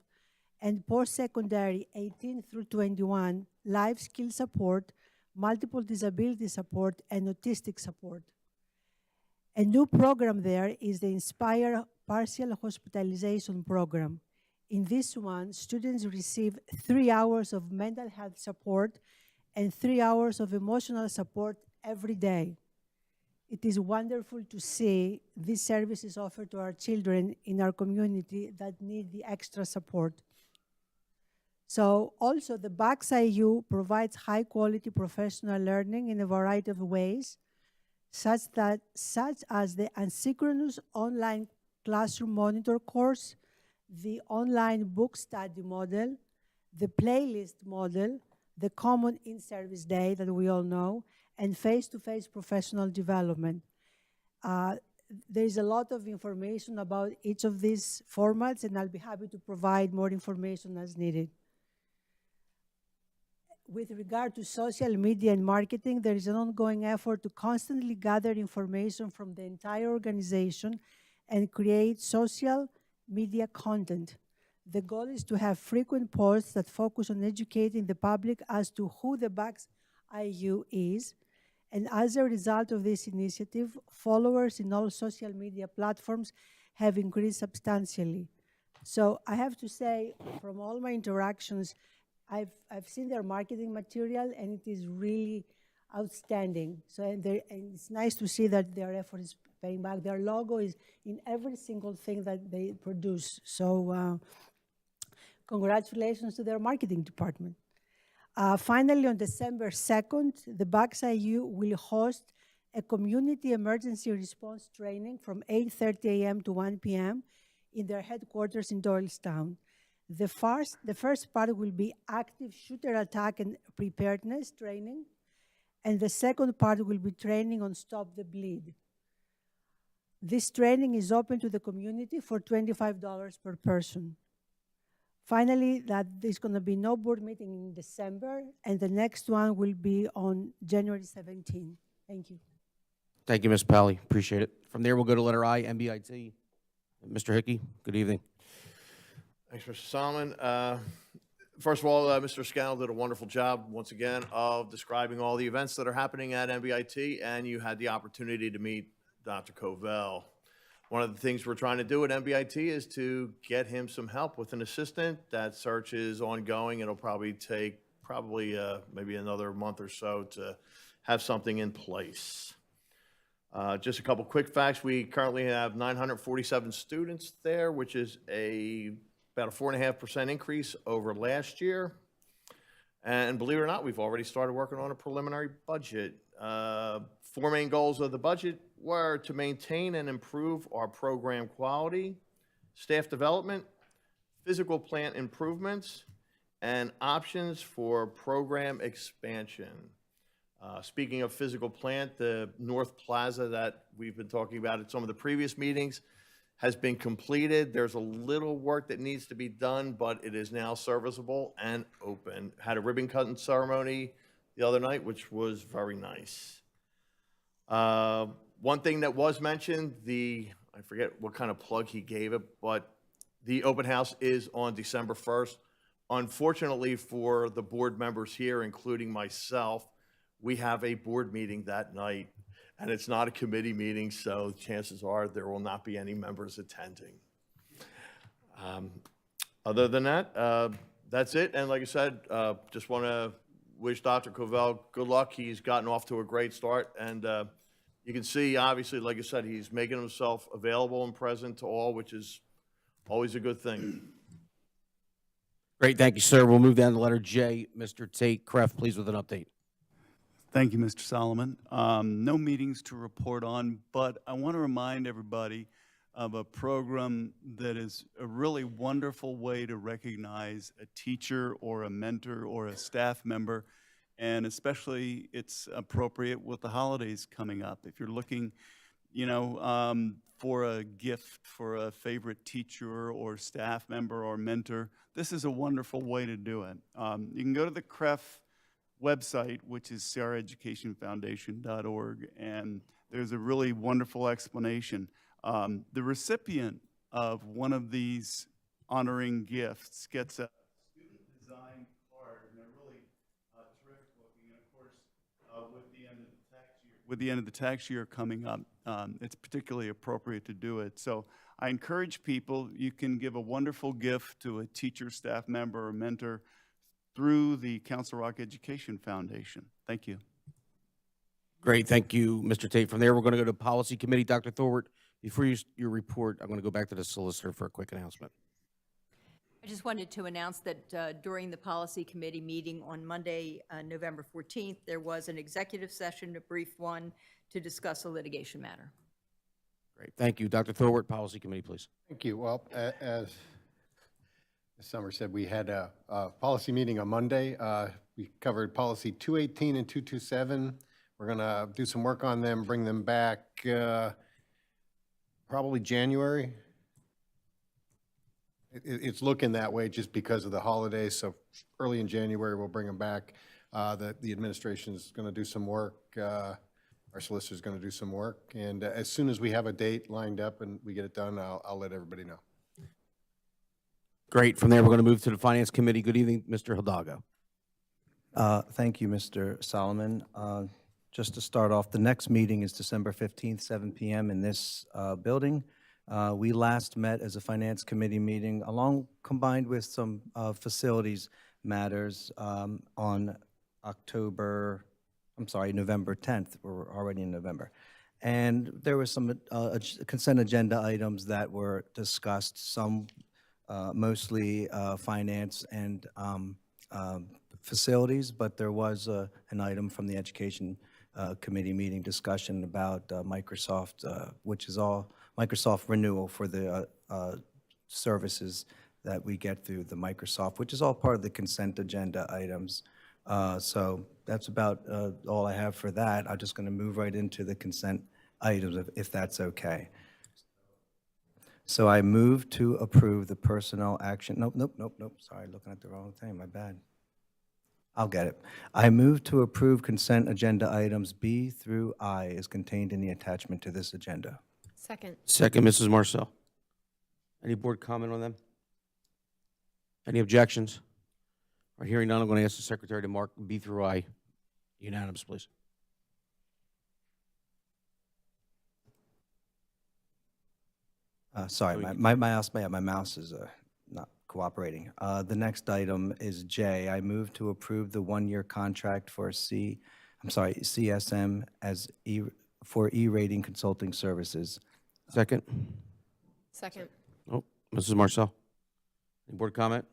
and post-secondary 18 through 21, life skill support, multiple disability support, and autistic support. A new program there is the Inspire Partial Hospitalization Program. In this one, students receive 3 hours of mental health support and 3 hours of emotional support every day. It is wonderful to see these services offered to our children in our community that need the extra support. So also the Bucks IU provides high quality professional learning in a variety of ways, such as the asynchronous online classroom monitor course, the online book study model, the playlist model, the common in-service day that we all know, and face-to-face professional development. There is a lot of information about each of these formats, and I'll be happy to provide more information as needed. With regard to social media and marketing, there is an ongoing effort to constantly gather information from the entire organization and create social media content. The goal is to have frequent posts that focus on educating the public as to who the Bucks IU is, and as a result of this initiative, followers in all social media platforms have increased substantially. So I have to say, from all my interactions, I've seen their marketing material, and it is really outstanding. So and it's nice to see that their effort is paying back. Their logo is in every single thing that they produce. So congratulations to their marketing department. Finally, on December 2nd, the Bucks IU will host a community emergency response training from 8:30 a.m. to 1 p.m. in their headquarters in Doylestown. The first part will be active shooter attack and preparedness training, and the second part will be training on Stop the Bleed. This training is open to the community for $25 per person. Finally, that there's going to be no board meeting in December, and the next one will be on January 17. Thank you. Thank you, Ms. Pally. Appreciate it. From there, we'll go to letter I, MBIT. Mr. Hickey, good evening. Thanks, Mr. Solomon. First of all, Mr. Scannell did a wonderful job, once again, of describing all the events that are happening at MBIT, and you had the opportunity to meet Dr. Covell. One of the things we're trying to do at MBIT is to get him some help with an assistant. That search is ongoing. It'll probably take maybe another month or so to have something in place. Just a couple quick facts. We currently have 947 students there, which is about a 4.5% increase over last year. And believe it or not, we've already started working on a preliminary budget. 4 main goals of the budget were to maintain and improve our program quality, staff development, physical plant improvements, and options for program expansion. Speaking of physical plant, the North Plaza that we've been talking about at some of the previous meetings has been completed. There's a little work that needs to be done, but it is now serviceable and open. Had a ribbon cutting ceremony the other night, which was very nice. One thing that was mentioned, I forget what kind of plug he gave it, but the open house is on December 1st. Unfortunately for the board members here, including myself, we have a board meeting that night. and it's not a committee meeting, so chances are there will not be any members attending. Other than that, that's it. And like I said, just want to wish Dr. Covell good luck. He's gotten off to a great start, and you can see, obviously, like I said, he's making himself available and present to all, which is always a good thing. Great, thank you, sir. We'll move down to letter J. Mr. Tate Kreff, please, with an update. Thank you, Mr. Solomon. No meetings to report on, but I want to remind everybody of a program that is a really wonderful way to recognize a teacher or a mentor or a staff member, and especially it's appropriate with the holidays coming up. If you're looking, for a gift for a favorite teacher or staff member or mentor, this is a wonderful way to do it. You can go to the CREF website, which is cereducationfoundation.org, and there's a really wonderful explanation. The recipient of one of these honoring gifts gets a student design card, and they're really terrific looking. And of course, with the end of the tax year coming up, it's particularly appropriate to do it. So I encourage people, you can give a wonderful gift to a teacher, staff member, or mentor through the Council Rock Education Foundation. Thank you. Great, thank you, Mr. Tate. From there, we're going to go to Policy Committee. Dr. Thorwart, before your report, I'm going to go back to the solicitor for a quick announcement. I just wanted to announce that during the Policy Committee meeting on Monday, November 14th, there was an executive session, a brief one, to discuss a litigation matter. Great, thank you. Dr. Thorwart, Policy Committee, please. Thank you. Well, as Ms. Summers said, we had a policy meeting on Monday. We covered policy 218 and 227. We're going to do some work on them, bring them back probably January. It's looking that way just because of the holidays. So early in January, we'll bring them back. The administration is going to do some work. Our solicitor is going to do some work. And as soon as we have a date lined up and we get it done, I'll let everybody know. Great. From there, we're going to move to the Finance Committee. Good evening, Mr. Hidalgo. Thank you, Mr. Solomon. Just to start off, the next meeting is December 15th, 7 p.m. in this building. We last met as a Finance Committee meeting, combined with some facilities matters on November 10th. We're already in November. And there were some consent agenda items that were discussed, some mostly finance and facilities, but there was an item from the Education Committee meeting discussion about Microsoft, which is all Microsoft renewal for the services that we get through the Microsoft, which is all part of the consent agenda items. So that's about all I have for that. I'm just going to move right into the consent items, if that's okay. So I move to approve the personnel action. Nope. Sorry, looking at the wrong thing. My bad. I'll get it. I move to approve consent agenda items B through I as contained in the attachment to this agenda. Second. Second, Mrs. Marcel. Any board comment on them? Any objections? Or hearing none, I'm going to ask the secretary to mark B through I unanimous, please. Sorry, my mouse is not cooperating. The next item is J. I move to approve the one-year contract for CSM for E-rating consulting services. Second. Second. Oh, Mrs. Marcel. Any board comment?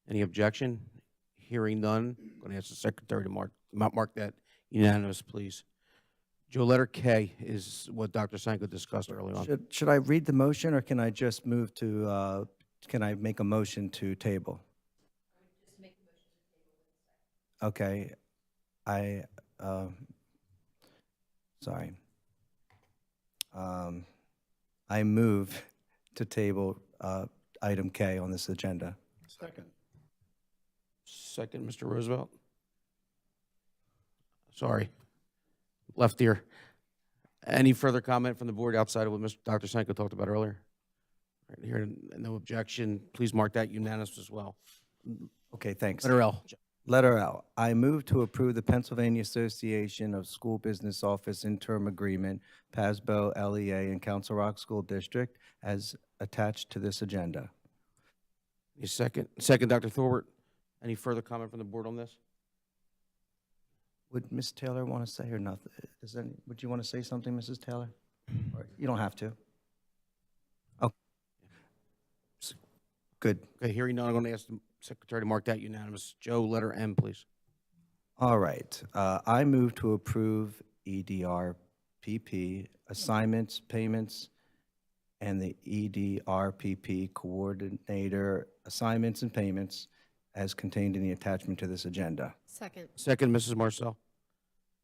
Any objection? Hearing none, I'm going to ask the secretary to mark that unanimous, please. Joe, letter K is what Dr. Sanko discussed earlier on. Should I read the motion, or can I just move to, can I make a motion to table? Okay. Sorry. I move to table item K on this agenda. Second. Second, Mr. Roosevelt. Sorry. Left ear. Any further comment from the board outside of what Dr. Sanko talked about earlier? Right here, no objection. Please mark that unanimous as well. Okay, thanks. Letter L. Letter L, I move to approve the Pennsylvania Association of School Business Office Interim Agreement, PASBO, LEA, and Council Rock School District as attached to this agenda. Any second? Second, Dr. Thorwart. Any further comment from the board on this? Would Ms. Taylor want to say or nothing? Would you want to say something, Mrs. Taylor? Or you don't have to. Oh. Good. Okay, hearing none, I'm going to ask the secretary to mark that unanimous. Joe, letter M, please. All right. I move to approve EDRPP assignments, payments, and the EDRPP coordinator assignments and payments as contained in the attachment to this agenda. Second. Second, Mrs. Marcel.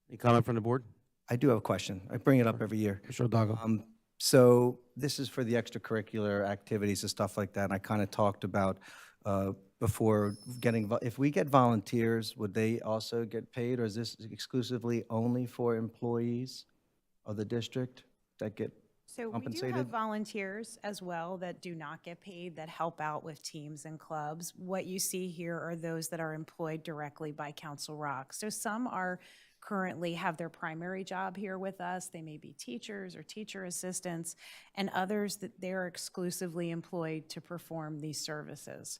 Any comment from the board? I do have a question. I bring it up every year. Mr. O'Donnell. So this is for the extracurricular activities and stuff like that. And I kind of talked about before if we get volunteers, would they also get paid, or is this exclusively only for employees of the district that get So we do compensated? have volunteers as well that do not get paid, that help out with teams and clubs. What you see here are those that are employed directly by Council Rock. So some are currently have their primary job here with us. They may be teachers or teacher assistants, and others that they're exclusively employed to perform these services.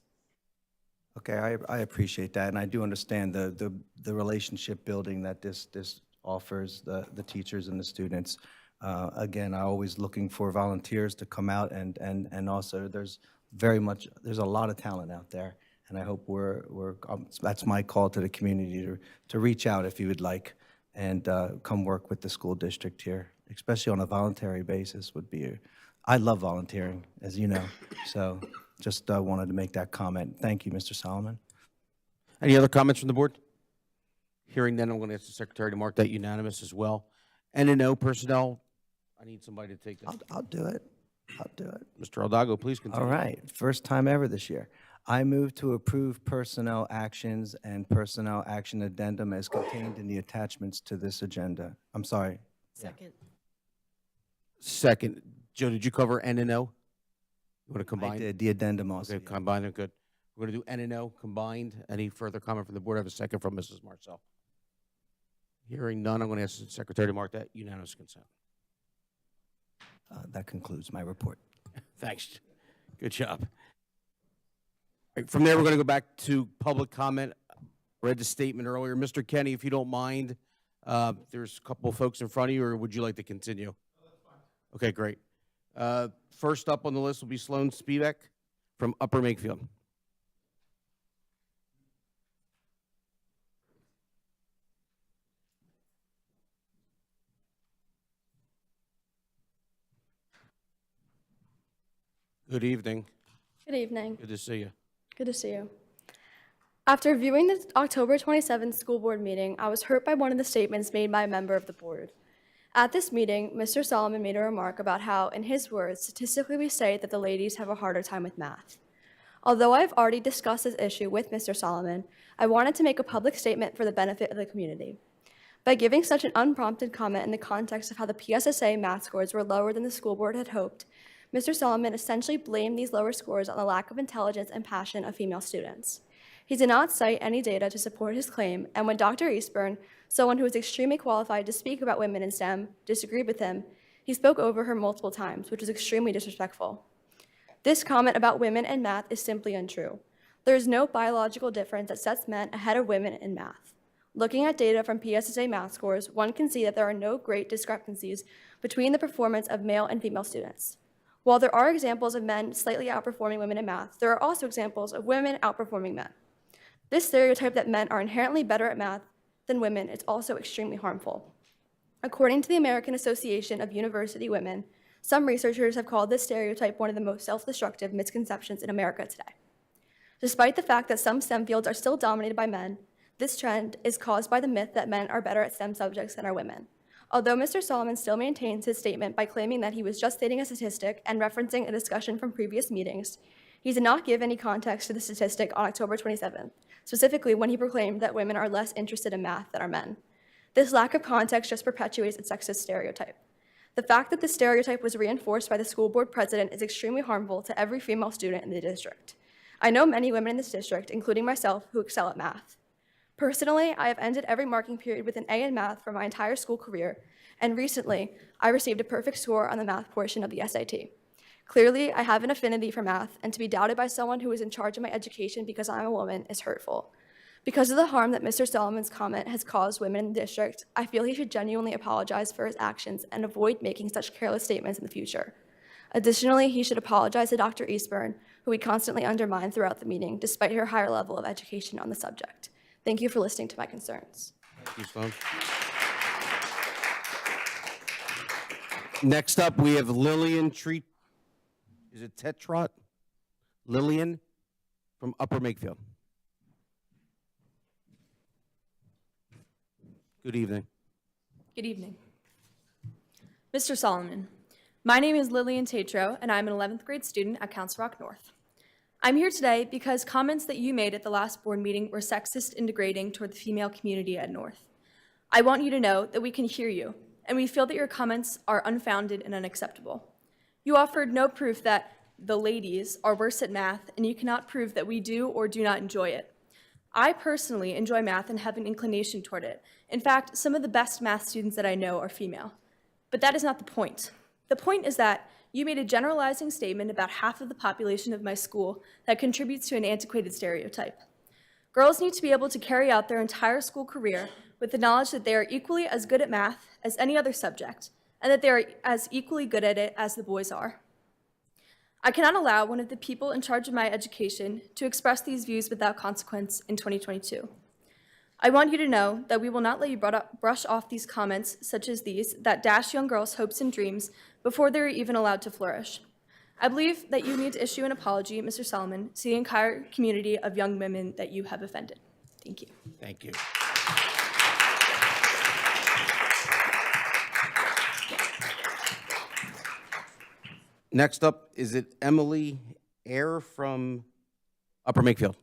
Okay, I appreciate that, and I do understand the relationship building that this offers the teachers and the students. Again, I'm always looking for volunteers to come out, and also there's a lot of talent out there, and I hope that's my call to the community to reach out if you would like, and come work with the school district here, especially on a voluntary basis I love volunteering, as you know, so just wanted to make that comment. Thank you, Mr. Solomon. Any other comments from the board? Hearing none, I'm going to ask the secretary to mark that unanimous as well. N&O personnel, I need somebody to take that. I'll do it. I'll do it. Mr. Aldago, please continue. All right, first time ever this year. I move to approve personnel actions and personnel action addendum as contained in the attachments to this agenda. I'm sorry. Second. Second. Joe, did you cover N&O? You want to combine? I did, the addendum also. Okay, combine them, good. We're going to do N&O combined. Any further comment from the board? I have a second from Mrs. Marcel. Hearing none, I'm going to ask the secretary to mark that unanimous consent. That concludes my report. Thanks. Good job. All right, from there, we're going to go back to public comment. I read the statement earlier. Mr. Kenny, if you don't mind, there's a couple of folks in front of you, or would you like to continue? No, that's fine. Okay, great. First up on the list will be Sloan Spivak from Upper Makefield. Good evening. Good evening. Good to see you. Good to see you. After viewing the October 27th school board meeting, I was hurt by one of the statements made by a member of the board. At this meeting, Mr. Solomon made a remark about how, in his words, statistically we say that the ladies have a harder time with math. Although I've already discussed this issue with Mr. Solomon, I wanted to make a public statement for the benefit of the community. By giving such an unprompted comment in the context of how the PSSA math scores were lower than the school board had hoped, Mr. Solomon essentially blamed these lower scores on the lack of intelligence and passion of female students. He did not cite any data to support his claim, and when Dr. Eastburn, someone who is extremely qualified to speak about women in STEM, disagreed with him, he spoke over her multiple times, which was extremely disrespectful. This comment about women and math is simply untrue. There is no biological difference that sets men ahead of women in math. Looking at data from PSSA math scores, one can see that there are no great discrepancies between the performance of male and female students. While there are examples of men slightly outperforming women in math, there are also examples of women outperforming men. This stereotype that men are inherently better at math than women is also extremely harmful. According to the American Association of University Women, some researchers have called this stereotype one of the most self-destructive misconceptions in America today. Despite the fact that some STEM fields are still dominated by men, this trend is caused by the myth that men are better at STEM subjects than are women. Although Mr. Solomon still maintains his statement by claiming that he was just stating a statistic and referencing a discussion from previous meetings, he did not give any context to the statistic on October 27th, specifically when he proclaimed that women are less interested in math than are men. This lack of context just perpetuates a sexist stereotype. The fact that this stereotype was reinforced by the school board president is extremely harmful to every female student in the district. I know many women in this district, including myself, who excel at math. This stereotype was reinforced by the school board president is extremely harmful to every female student in the district. I know many women in this district, including myself, who excel at math. Personally, I have ended every marking period with an A in math for my entire school career, and recently, I received a perfect score on the math portion of the SAT. Clearly, I have an affinity for math, and to be doubted by someone who is in charge of my education because I'm a woman is hurtful. Because of the harm that Mr. Solomon's comment has caused women in the district, I feel he should genuinely apologize for his actions and avoid making such careless statements in the future. Additionally, he should apologize to Dr. Eastburn, who he constantly undermined throughout the meeting, despite her higher level of education on the subject. Thank you for listening to my concerns. Thank you, Sloan. Next up, we have Lillian Treat. Is it Tetrot? Lillian from Upper Makefield. Good evening. Good evening. Mr. Solomon, my name is Lillian Tatro, and I'm an 11th grade student at Council Rock North. I'm here today because comments that you made at the last board meeting were sexist and degrading toward the female community at North. I want you to know that we can hear you, and we feel that your comments are unfounded and unacceptable. You offered no proof that the ladies are worse at math, and you cannot prove that we do or do not enjoy it. I personally enjoy math and have an inclination toward it. In fact, some of the best math students that I know are female. But that is not the point. The point is that you made a generalizing statement about half of the population of my school that contributes to an antiquated stereotype. Girls need to be able to carry out their entire school career with the knowledge that they are equally as good at math as any other subject, and that they are as equally good at it as the boys are. I cannot allow one of the people in charge of my education to express these views without consequence in 2022. I want you to know that we will not let you brush off these comments, such as these, that dash young girls' hopes and dreams before they are even allowed to flourish. I believe that you need to issue an apology, Mr. Solomon, to the entire community of young women that you have offended. Thank you. Thank you. Next up, is it Emily Eyre from Upper Makefield?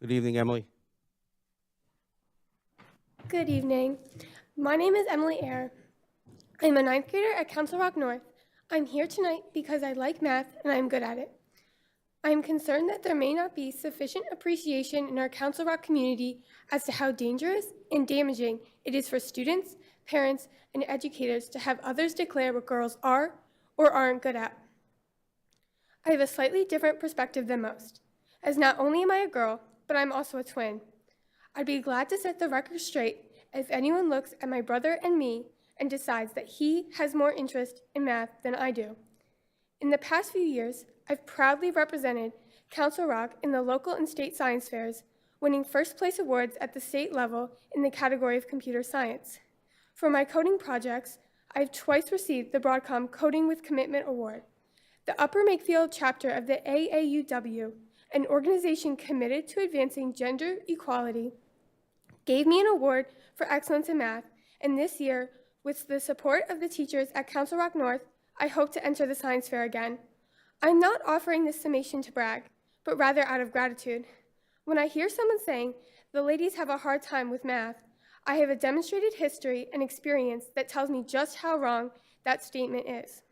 Good evening, Emily. Good evening. My name is Emily Eyre. I'm a 9th grader at Council Rock North. I'm here tonight because I like math and I'm good at it. I am concerned that there may not be sufficient appreciation in our Council Rock community as to how dangerous and damaging it is for students, parents, and educators to have others declare what girls are or aren't good at. I have a slightly different perspective than most, as not only am I a girl, but I'm also a twin. I'd be glad to set the record straight if anyone looks at my brother and me and decides that he has more interest in math than I do. In the past few years, I've proudly represented Council Rock in the local and state science fairs, winning first place awards at the state level in the category of computer science. For my coding projects, I've twice received the Broadcom Coding with Commitment Award. The Upper Makefield chapter of the AAUW, an organization committed to advancing gender equality, gave me an award for excellence in math, and this year, with the support of the teachers at Council Rock North, I hope to enter the science fair again. I'm not offering this summation to brag, but rather out of gratitude. When I hear someone saying the ladies have a hard time with math, I have a demonstrated history and experience that tells me just how wrong that statement is.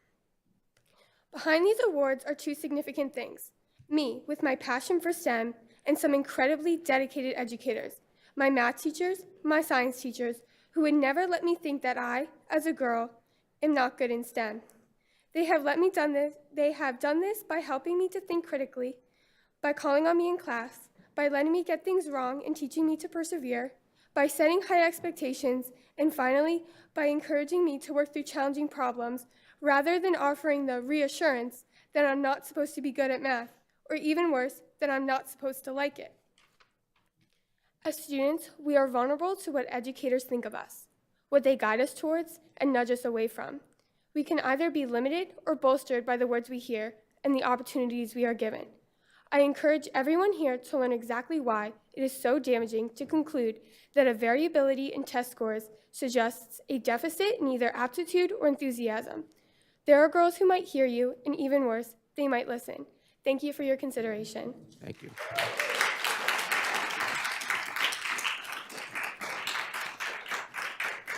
Behind these awards are two significant things: me, with my passion for STEM, and some incredibly dedicated educators, my math teachers, my science teachers, who would never let me think that I, as a girl, am not good in STEM. They have done this by helping me to think critically, by calling on me in class, by letting me get things wrong and teaching me to persevere, by setting high expectations, and finally, by encouraging me to work through challenging problems rather than offering the reassurance that I'm not supposed to be good at math, or even worse, that I'm not supposed to like it. As students, we are vulnerable to what educators think of us, what they guide us towards and nudge us away from. We can either be limited or bolstered by the words we hear and the opportunities we are given. I encourage everyone here to learn exactly why it is so damaging to conclude that a variability in test scores suggests a deficit in either aptitude or enthusiasm. There are girls who might hear you, and even worse, they might listen. Thank you for your consideration. Thank you.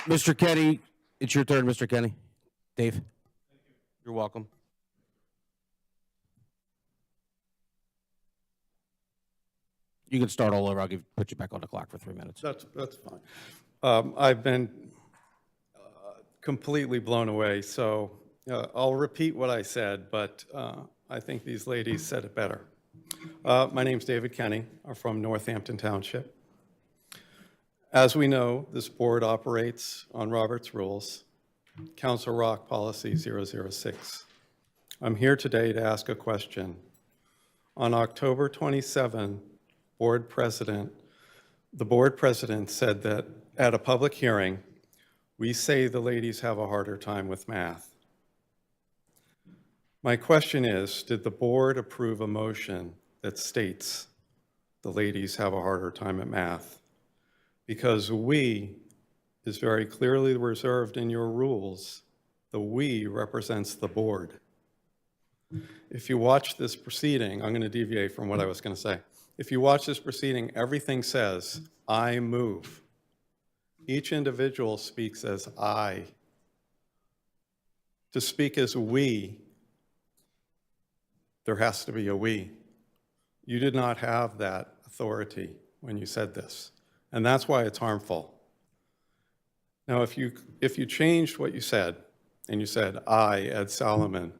Mr. Kenny, it's your turn, Mr. Kenny. Dave. Thank you. You're welcome. You can start all over. I'll put you back on the clock for 3 minutes. That's fine. I've been completely blown away, so I'll repeat what I said, but I think these ladies said it better. My name's David Kenny. I'm from Northampton Township. As we know, this board operates on Robert's Rules, Council Rock Policy 006. I'm here today to ask a question. On October 27, the board president said that at a public hearing, we say the ladies have a harder time with math. My question is, did the board approve a motion that states the ladies have a harder time at math? Because we is very clearly reserved in your rules. The we represents the board. If you watch this proceeding, I'm going to deviate from what I was going to say. If you watch this proceeding, everything says, I move. Each individual speaks as I. To speak as we, there has to be a we. You did not have that authority when you said this, and that's why it's harmful. Now, if you changed what you said, and you said, I, Ed Solomon,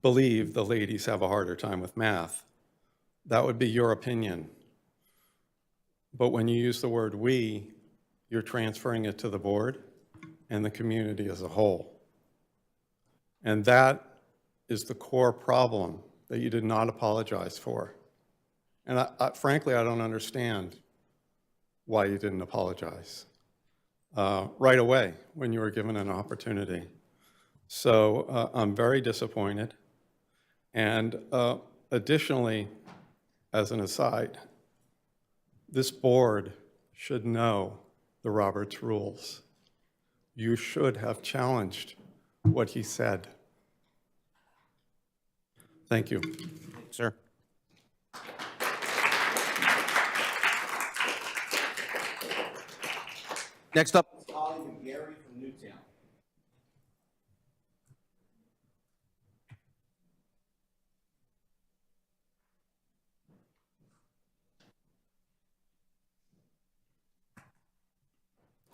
believe the ladies have a harder time with math, that would be your opinion. But when you use the word we, you're transferring it to the board and the community as a whole. And that is the core problem that you did not apologize for. And frankly, I don't understand why you didn't apologize right away when you were given an opportunity. So I'm very disappointed. And additionally, as an aside, this board should know the Roberts Rules. You should have challenged what he said. Thank you. Sir. Next up, Holly McGarry from Newtown.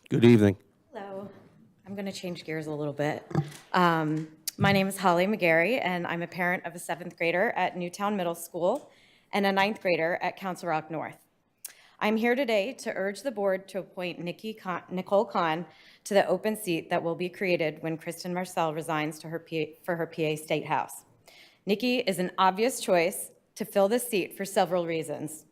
Good evening. Hello. I'm going to change gears a little bit. My name is Holly McGarry, and I'm a parent of a 7th grader at Newtown Middle School and a 9th grader at Council Rock North. I'm here today to urge the board to appoint Nicole Kahn to the open seat that will be created when Kristen Marcel resigns for her PA State House. Nikki is an obvious choice to fill this seat for several reasons.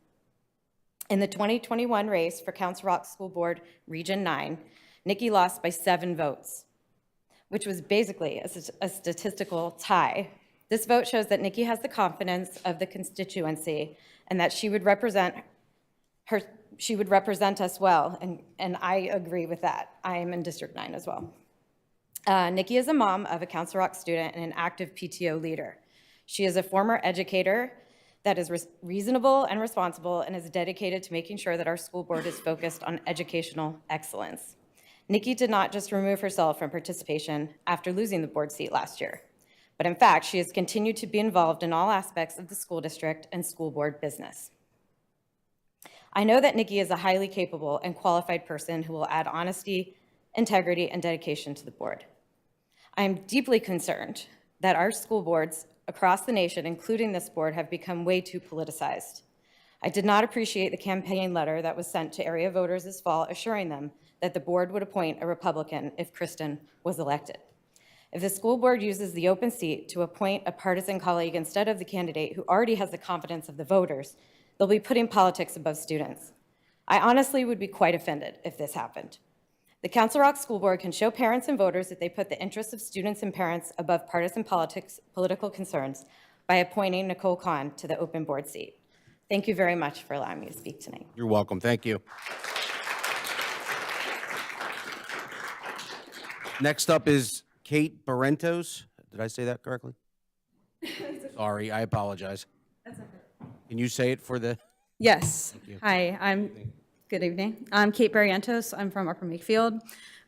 In the 2021 race for Council Rock School Board Region 9, Nikki lost by 7 votes, which was basically a statistical tie. This vote shows that Nikki has the confidence of the constituency and that she would represent us well, and I agree with that. I am in District 9 as well. Nikki is a mom of a Council Rock student and an active PTO leader. She is a former educator that is reasonable and responsible and is dedicated to making sure that our school board is focused on educational excellence. Nikki did not just remove herself from participation after losing the board seat last year, but in fact, she has continued to be involved in all aspects of the school district and school board business. I know that Nikki is a highly capable and qualified person who will add honesty, integrity, and dedication to the board. I am deeply concerned that our school boards across the nation, including this board, have become way too politicized. I did not appreciate the campaign letter that was sent to area voters this fall assuring them that the board would appoint a Republican if Kristen was elected. If the school board uses the open seat to appoint a partisan colleague instead of the candidate who already has the confidence of the voters, they'll be putting politics above students. I honestly would be quite offended if this happened. The Council Rock School Board can show parents and voters that they put the interests of students and parents above partisan political concerns by appointing Nicole Kahn to the open board seat. Thank you very much for allowing me to speak tonight. You're welcome. Thank you. Next up is Kate Barrentos. Did I say that correctly? Sorry, I apologize. That's okay. Can you say it for the? Yes. Thank you. Hi, good evening. I'm Kate Barrientos. I'm from Upper Makefield.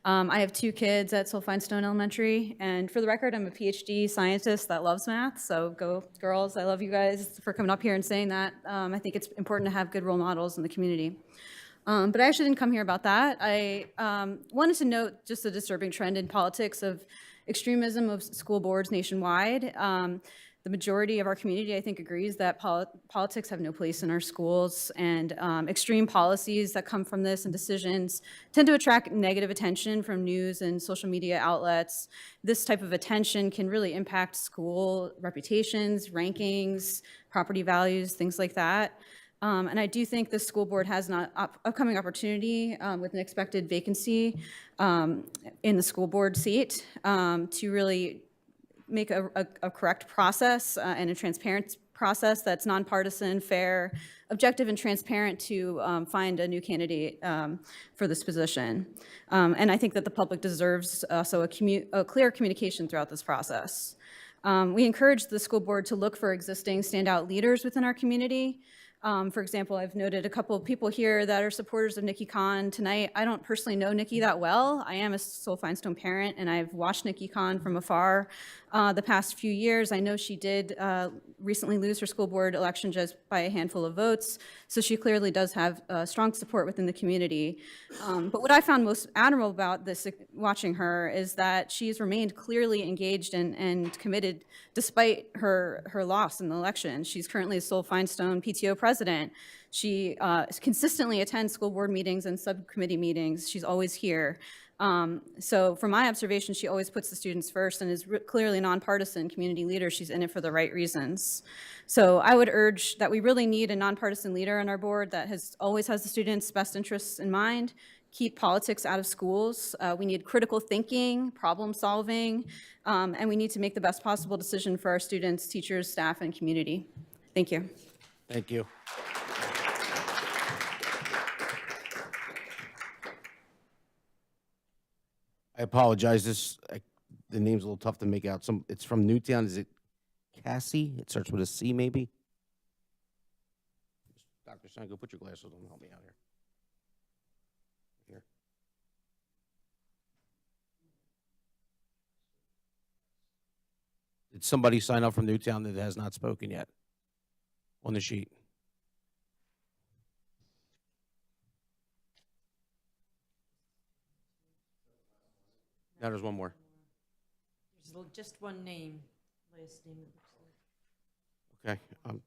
I have 2 kids at Sulphine-Stone Elementary, and for the record, I'm a PhD scientist that loves math, so go girls. I love you guys for coming up here and saying that. I think it's important to have good role models in the community. But I actually didn't come here about that. I wanted to note just the disturbing trend in politics of extremism of school boards nationwide. The majority of our community, I think, agrees that politics have no place in our schools, and extreme policies that come from this and decisions tend to attract negative attention from news and social media outlets. This type of attention can really impact school reputations, rankings, property values, things like that. And I do think the school board has an upcoming opportunity with an expected vacancy in the school board seat to really make a correct process and a transparent process that's nonpartisan, fair, objective, and transparent to find a new candidate for this position. And I think that the public deserves also a clear communication throughout this process. We encourage the school board to look for existing standout leaders within our community. For example, I've noted a couple of people here that are supporters of Nikki Khan tonight. I don't personally know Nikki that well. I am a Sulphine-Stone parent, and I've watched Nikki Khan from afar the past few years. I know she did recently lose her school board election just by a handful of votes, so she clearly does have strong support within the community. But what I found most admirable about this, watching her, is that she's remained clearly engaged and committed despite her loss in the election. She's currently a Sulphine-Stone PTO president. She consistently attends school board meetings and subcommittee meetings. She's always here. So from my observation, she always puts the students first and is clearly a nonpartisan community leader. She's in it for the right reasons. So I would urge that we really need a nonpartisan leader on our board that always has the students' best interests in mind. Keep politics out of schools. We need critical thinking, problem solving, and we need to make the best possible decision for our students, teachers, staff, and community. Thank you. Thank you. I apologize. The name's a little tough to make out. It's from Newtown. Is it Cassie? It starts with a C, maybe. Dr. Stein, go put your glasses on and help me out here. Here. Did somebody sign up from Newtown that has not spoken yet on the sheet? Now there's one more. There's just one name, last name it looks like. Okay,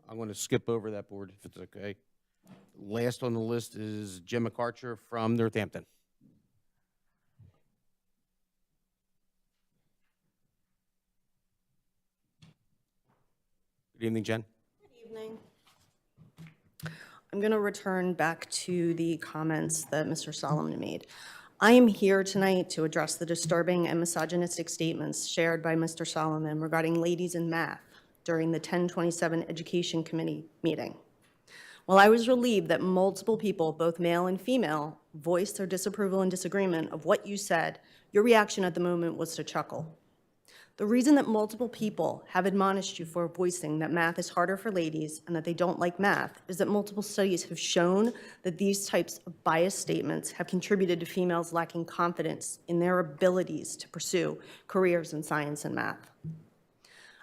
I'm going to skip over that board if it's okay. Last on the list is Jim McArcher from Northampton. Good evening, Jen. Good evening. I'm going to return back to the comments that Mr. Solomon made. I am here tonight to address the disturbing and misogynistic statements shared by Mr. Solomon regarding ladies in math during the 1027 Education Committee meeting. While I was relieved that multiple people, both male and female, voiced their disapproval and disagreement of what you said, your reaction at the moment was to chuckle. The reason that multiple people have admonished you for voicing that math is harder for ladies and that they don't like math is that multiple studies have shown that these types of biased statements have contributed to females lacking confidence in their abilities to pursue careers in science and math.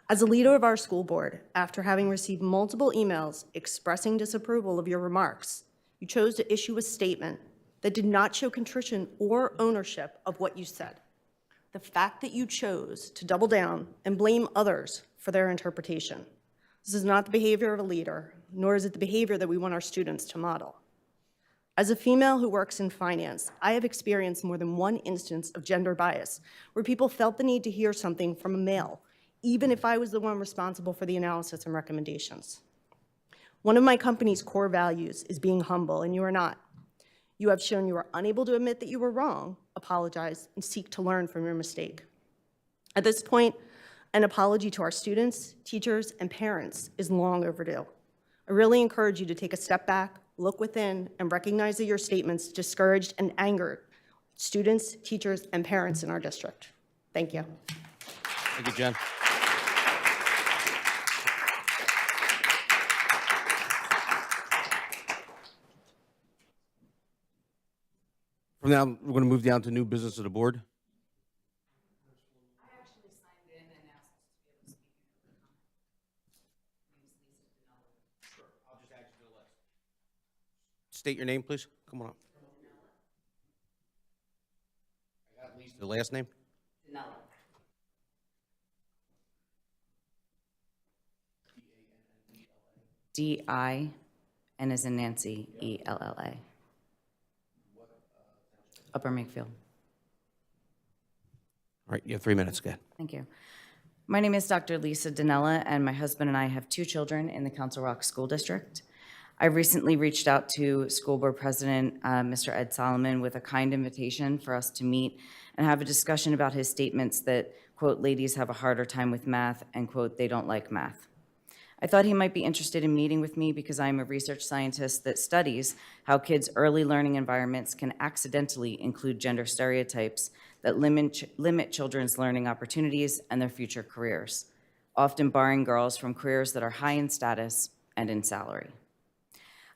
As a leader of our school board, after having received multiple emails expressing disapproval of your remarks, you chose to issue a statement that did not show contrition or ownership of what you said. The fact that you chose to double down and blame others for their interpretation. This is not the behavior of a leader, nor is it the behavior that we want our students to model. As a female who works in finance, I have experienced more than one instance of gender bias where people felt the need to hear something from a male, even if I was the one responsible for the analysis and recommendations. One of my company's core values is being humble, and you are not. You have shown you are unable to admit that you were wrong, apologize, and seek to learn from your mistake. At this point, an apology to our students, teachers, and parents is long overdue. I really encourage you to take a step back, look within, and recognize that your statements discouraged and angered students, teachers, and parents in our district. Thank you. Thank you, Jen. From now, we're going to move down to new business of the board. State your name, please. Come on up. I got Lisa. The last name? D-I-N as in Nancy, E-L-L-A. Upper Makefield. All right, you have 3 minutes. Go ahead. Thank you. My name is Dr. Lisa Danella, and my husband and I have 2 children in the Council Rock School District. I recently reached out to School Board President, Mr. Ed Solomon, with a kind invitation for us to meet and have a discussion about his statements that, quote, ladies have a harder time with math, and, quote, they don't like math. I thought he might be interested in meeting with me because I'm a research scientist that studies how kids' early learning environments can accidentally include gender stereotypes that limit children's learning opportunities and their future careers, often barring girls from careers that are high in status and in salary.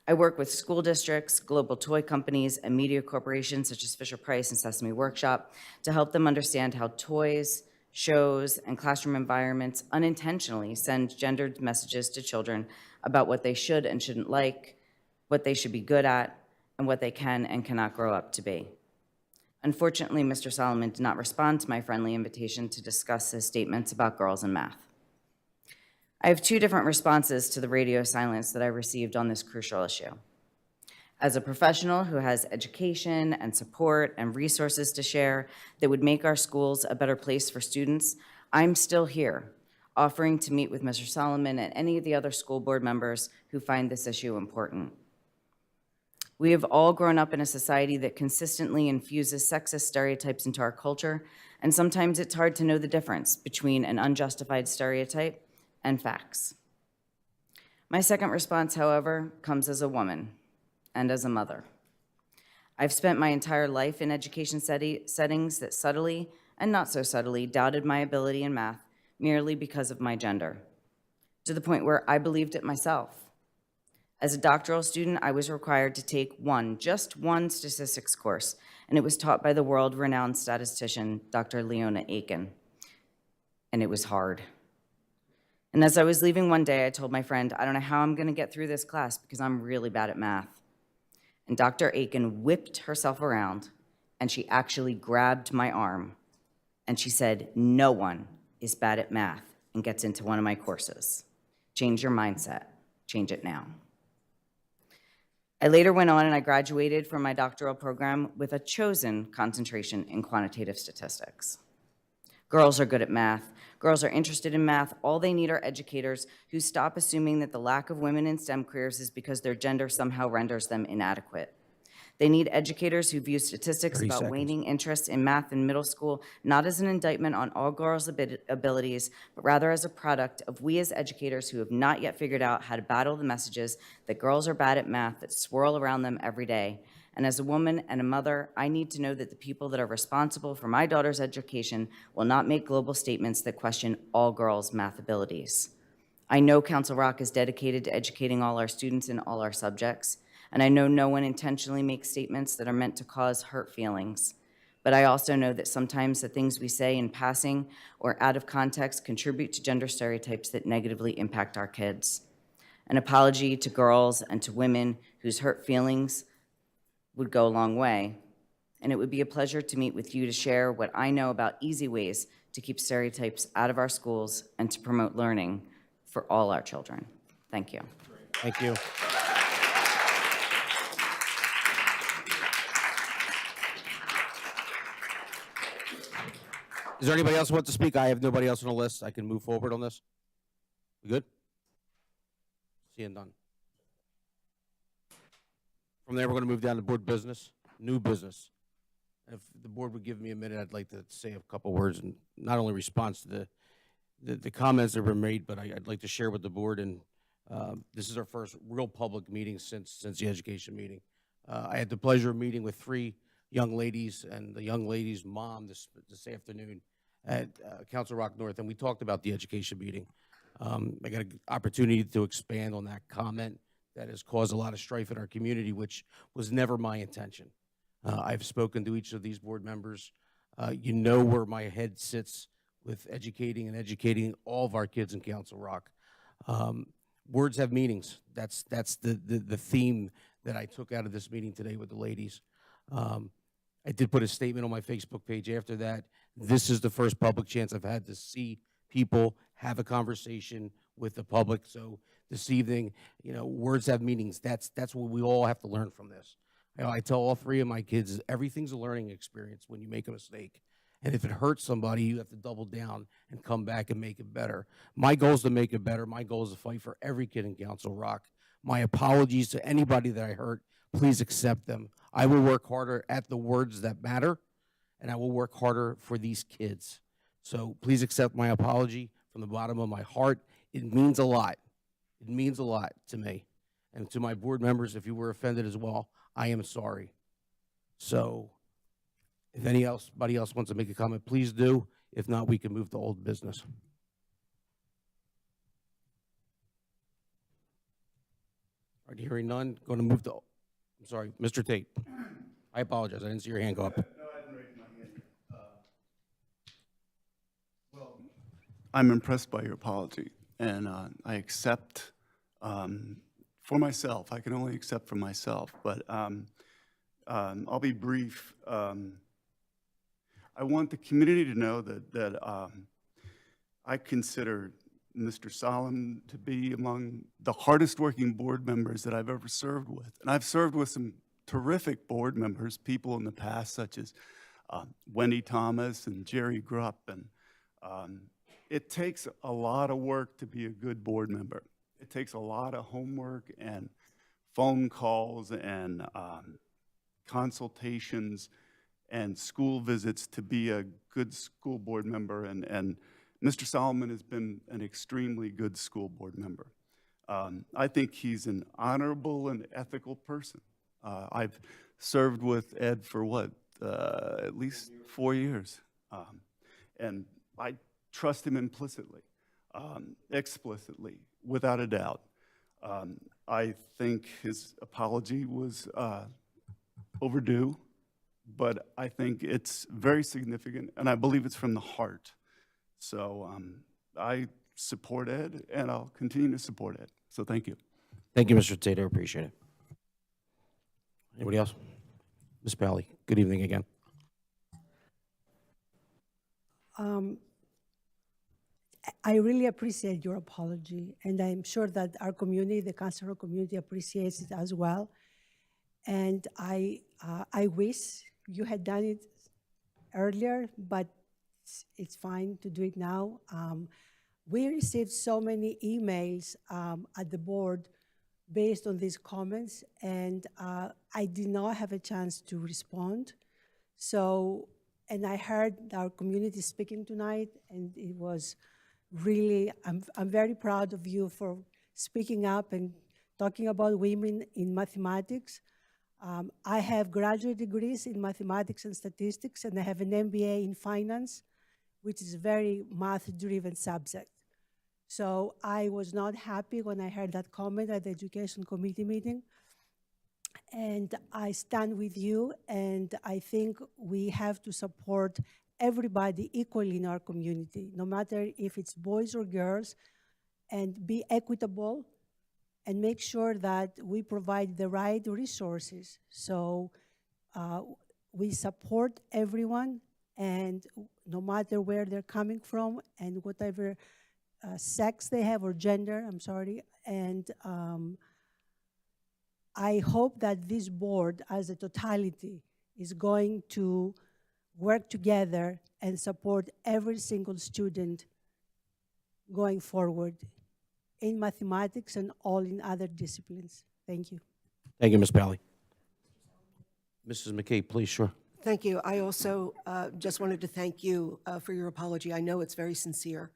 I work with school districts, global toy companies, and media corporations such as Fisher-Price and Sesame Workshop to help them understand how toys, shows, and classroom environments unintentionally send gendered messages to children about what they should and shouldn't like, what they should be good at, and what they can and cannot grow up to be. Unfortunately, Mr. Solomon did not respond to my friendly invitation to discuss his statements about girls and math. I have 2 different responses to the radio silence that I received on this crucial issue. As a professional who has education and support and resources to share that would make our schools a better place for students, I'm still here, offering to meet with Mr. Solomon and any of the other school board members who find this issue important. We have all grown up in a society that consistently infuses sexist stereotypes into our culture, and sometimes it's hard to know the difference between an unjustified stereotype and facts. My second response, however, comes as a woman and as a mother. I've spent my entire life in education settings that subtly and not so subtly doubted my ability in math merely because of my gender, to the point where I believed it myself. As a doctoral student, I was required to take just one statistics course, and it was taught by the world-renowned statistician, Dr. Leona Aiken, and it was hard. And as I was leaving one day, I told my friend, I don't know how I'm gonna get through this class because I'm really bad at math. And Dr. Aiken whipped herself around, and she actually grabbed my arm, and she said, no one is bad at math and gets into one of my courses. Change your mindset, change it now. I later went on and I graduated from my doctoral program with a chosen concentration in quantitative statistics. Girls are good at math. Girls are interested in math. All they need are educators who stop assuming that the lack of women in STEM careers is because their gender somehow renders them inadequate. They need educators who view statistics about waning interest in math in middle school not as an indictment on all girls' abilities, but rather as a product of we as educators who have not yet figured out how to battle the messages that girls are bad at math that swirl around them every day. And as a woman and a mother, I need to know that the people that are responsible for my daughter's education will not make global statements that question all girls' math abilities. I know Council Rock is dedicated to educating all our students in all our subjects, and I know no one intentionally makes statements that are meant to cause hurt feelings. But I also know that sometimes the things we say in passing or out of context contribute to gender stereotypes that negatively impact our kids. An apology to girls and to women whose hurt feelings would go a long way. And it would be a pleasure to meet with you to share what I know about easy ways to keep stereotypes out of our schools and to promote learning for all our children. Thank you. Thank you. Is there anybody else who wants to speak? I have nobody else on the list. I can move forward on this. We good? See and done. From there, we're going to move down to board business, new business. If the board would give me a minute, I'd like to say a couple words and not only response to the comments that were made, but I'd like to share with the board. And this is our first real public meeting since the education meeting. I had the pleasure of meeting with 3 young ladies and the young lady's mom this afternoon at Council Rock North, and we talked about the education meeting. I got an opportunity to expand on that comment that has caused a lot of strife in our community, which was never my intention. I've spoken to each of these board members. You know where my head sits with educating all of our kids in Council Rock. Words have meanings. That's the theme that I took out of this meeting today with the ladies. I did put a statement on my Facebook page after that. This is the first public chance I've had to see people have a conversation with the public. So this evening, you know, words have meanings. That's what we all have to learn from this. You know, I tell all three of my kids, everything's a learning experience when you make a mistake. And if it hurts somebody, you have to double down and come back and make it better. My goal is to make it better. My goal is to fight for every kid in Council Rock. My apologies to anybody that I hurt. Please accept them. I will work harder at the words that matter, and I will work harder for these kids. So please accept my apology from the bottom of my heart. It means a lot. It means a lot to me. And to my board members, if you were offended as well, I am sorry. So if anybody else wants to make a comment, please do. If not, we can move to old business. All right, hearing none, going to move to, I'm sorry, Mr. Tate. I apologize, I didn't see your hand go up. No, I didn't raise my hand. Well, I'm impressed by your apology, and I accept for myself. I can only accept for myself, but I'll be brief. I want the community to know that I consider Mr. Solomon to be among the hardest working board members that I've ever served with. And I've served with some terrific board members, people in the past such as Wendy Thomas and Jerry Grupp. And it takes a lot of work to be a good board member. It takes a lot of homework and phone calls and consultations and school visits to be a good school board member. And Mr. Solomon has been an extremely good school board member. I think he's an honorable and ethical person. I've served with Ed for at least 4 years. And I trust him implicitly, explicitly, without a doubt. I think his apology was overdue, but I think it's very significant, and I believe it's from the heart. So I support Ed, and I'll continue to support Ed. So thank you. Thank you, Mr. Tate, I appreciate it. Anybody else? Ms. Pally, good evening again. I really appreciate your apology, and I'm sure that our community, the Council Rock community, appreciates it as well. And I wish you had done it earlier, but it's fine to do it now. We received so many emails at the board based on these comments, and I did not have a chance to respond. So, and I heard our community speaking tonight, and it was really, I'm very proud of you for speaking up and talking about women in mathematics. I have graduate degrees in mathematics and statistics, and I have an MBA in finance, which is a very math-driven subject. So I was not happy when I heard that comment at the Education Committee meeting. And I stand with you, and I think we have to support everybody equally in our community, no matter if it's boys or girls, and be equitable and make sure that we provide the right resources. So we support everyone, and no matter where they're coming from and whatever sex they have or gender, I'm sorry. And I hope that this board as a totality is going to work together and support every single student going forward in mathematics and all in other disciplines. Thank you. Thank you, Ms. Pally. Mrs. McKay, please, sure. Thank you. I also just wanted to thank you for your apology. I know it's very sincere,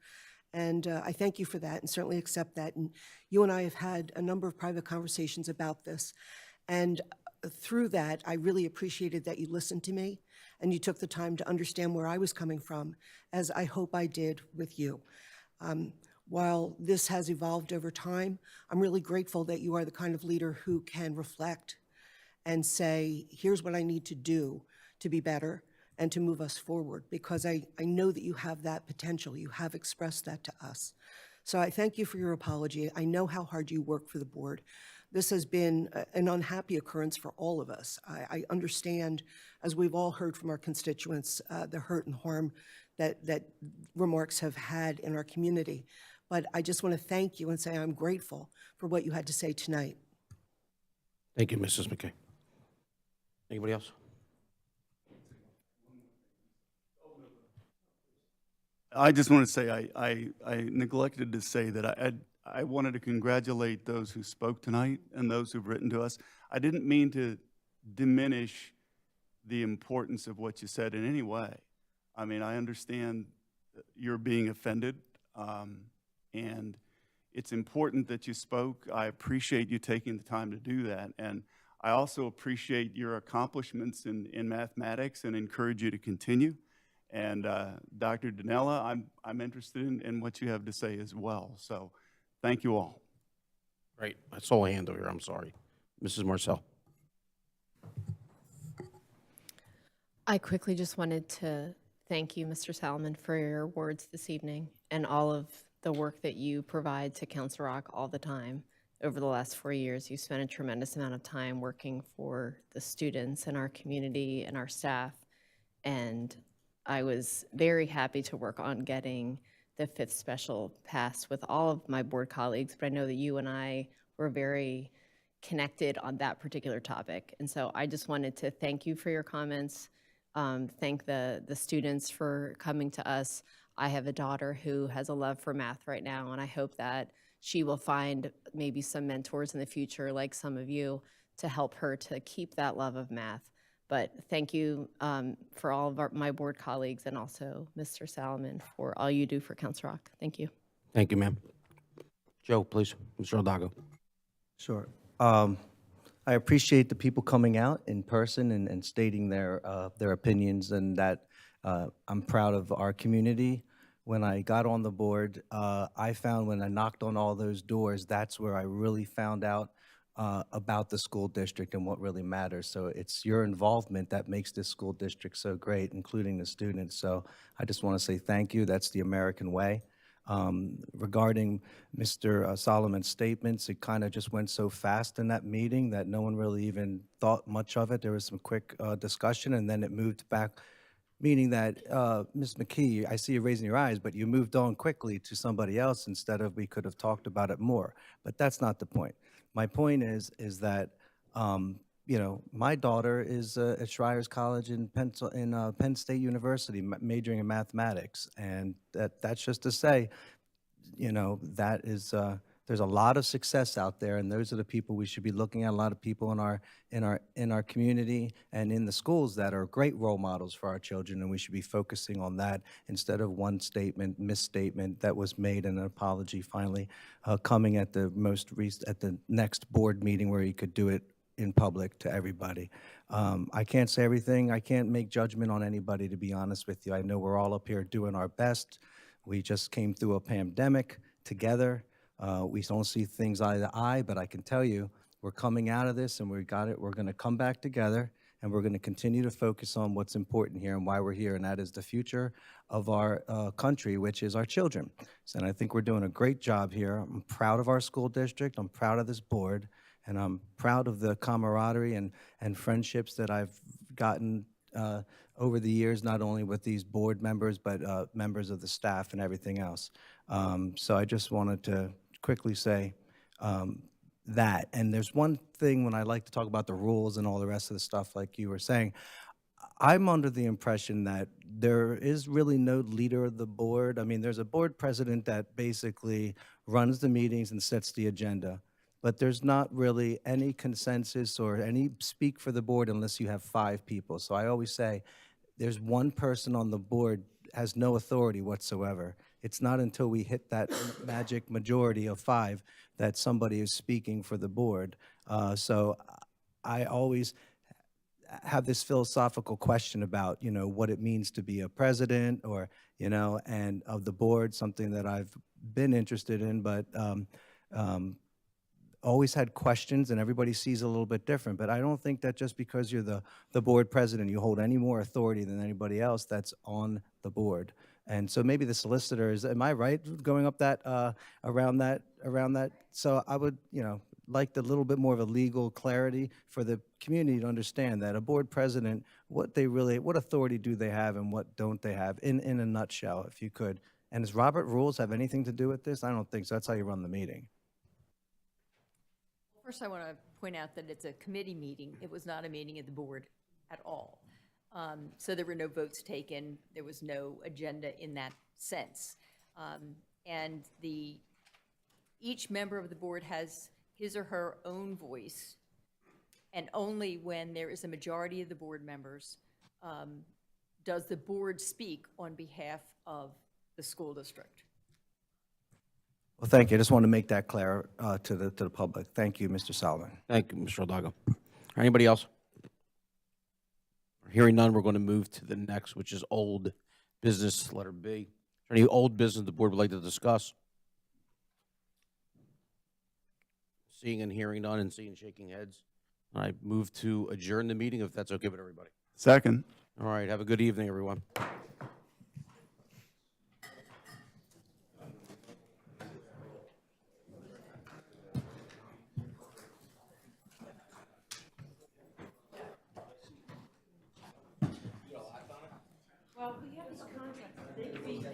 and I thank you for that and certainly accept that. And you and I have had a number of private conversations about this, and through that, I really appreciated that you listened to me and you took the time to understand where I was coming from, as I hope I did with you. While this has evolved over time, I'm really grateful that you are the kind of leader who can reflect and say, here's what I need to do to be better and to move us forward, because I know that you have that potential. You have expressed that to us. So I thank you for your apology. I know how hard you work for the board. This has been an unhappy occurrence for all of us. I understand, as we've all heard from our constituents, the hurt and harm that remarks have had in our community. But I just want to thank you and say I'm grateful for what you had to say tonight. Thank you, Mrs. McKay. Anybody else? I just want to say I neglected to say that I wanted to congratulate those who spoke tonight and those who've written to us. I didn't mean to diminish the importance of what you said in any way. I mean, I understand you're being offended, and it's important that you spoke. I appreciate you taking the time to do that, and I also appreciate your accomplishments in mathematics and encourage you to continue. And Dr. Dinella, I'm interested in what you have to say as well. So thank you all. Great. That's all I handle here. I'm sorry. Mrs. Marcel. I quickly just wanted to thank you, Mr. Salomon, for your words this evening and all of the work that you provide to Council Rock all the time. Over the last 4 years, you've spent a tremendous amount of time working for the students in our community and our staff. And I was very happy to work on getting the 5th special passed with all of my board colleagues, but I know that you and I were very connected on that particular topic. And so I just wanted to thank you for your comments, thank the students for coming to us. I have a daughter who has a love for math right now, and I hope that she will find maybe some mentors in the future, like some of you, to help her to keep that love of math. But thank you for all of my board colleagues and also Mr. Salomon for all you do for Council Rock. Thank you. Thank you, ma'am. Joe, please. Mr. Aldago. Sure. I appreciate the people coming out in person and stating their opinions, and that I'm proud of our community. When I got on the board, I found when I knocked on all those doors, that's where I really found out about the school district and what really matters. So it's your involvement that makes this school district so great, including the students. So I just want to say thank you. That's the American way. Regarding Mr. Solomon's statements, it kind of just went so fast in that meeting that no one really even thought much of it. There was some quick discussion, and then it moved back, meaning that, Ms. McKee, I see you raising your eyes, but you moved on quickly to somebody else instead of we could have talked about it more. But that's not the point. My point is that, you know, my daughter is at Schreier's College in Penn State University, majoring in mathematics, and that's just to say, you know, that is there's a lot of success out there, and those are the people we should be looking at. A lot of people in our community and in the schools that are great role models for our children, and we should be focusing on that instead of one misstatement that was made and an apology finally coming at the next board meeting where he could do it in public to everybody. I can't say everything. I can't make judgment on anybody, to be honest with you. I know we're all up here doing our best. We just came through a pandemic together. We don't see things eye to eye, but I can tell you we're coming out of this, and we got it. We're going to come back together, and we're going to continue to focus on what's important here and why we're here, and that is the future of our country, which is our children. And I think we're doing a great job here. I'm proud of our school district. I'm proud of this board, and I'm proud of the camaraderie and friendships that I've gotten over the years, not only with these board members, but members of the staff and everything else. So I just wanted to quickly say that. And there's one thing when I like to talk about the rules and all the rest of the stuff like you were saying, I'm under the impression that there is really no leader of the board. I mean, there's a board president that basically runs the meetings and sets the agenda, but there's not really any consensus or any speak for the board unless you have 5 people. So I always say there's one person on the board has no authority whatsoever. It's not until we hit that magic majority of 5 that somebody is speaking for the board. So I always have this philosophical question about, you know, what it means to be a president or, you know, and of the board, something that I've been interested in, but always had questions, and everybody sees it a little bit different. But I don't think that just because you're the board president, you hold any more authority than anybody else that's on the board. And so maybe the solicitor is, am I right, going up that, around that? So I would, like a little bit more of a legal clarity for the community to understand that a board president, what authority do they have and what don't they have, in a nutshell, if you could. And does Robert rules have anything to do with this? I don't think so. That's how you run the meeting. First, I want to point out that it's a committee meeting. It was not a meeting of the board at all. So there were no votes taken. There was no agenda in that sense. And each member of the board has his or her own voice, and only when there is a majority of the board members does the board speak on behalf of the school district. Well, thank you. I just want to make that clear to the public. Thank you, Mr. Solomon. Thank you, Mr. Aldago. Anybody else? Hearing none, we're going to move to the next, which is old business, letter B. Is there any old business the board would like to discuss? Seeing and hearing none and seeing shaking heads, I move to adjourn the meeting, if that's okay with everybody. Second. All right, have a good evening, everyone. Well, we have this contract. They can be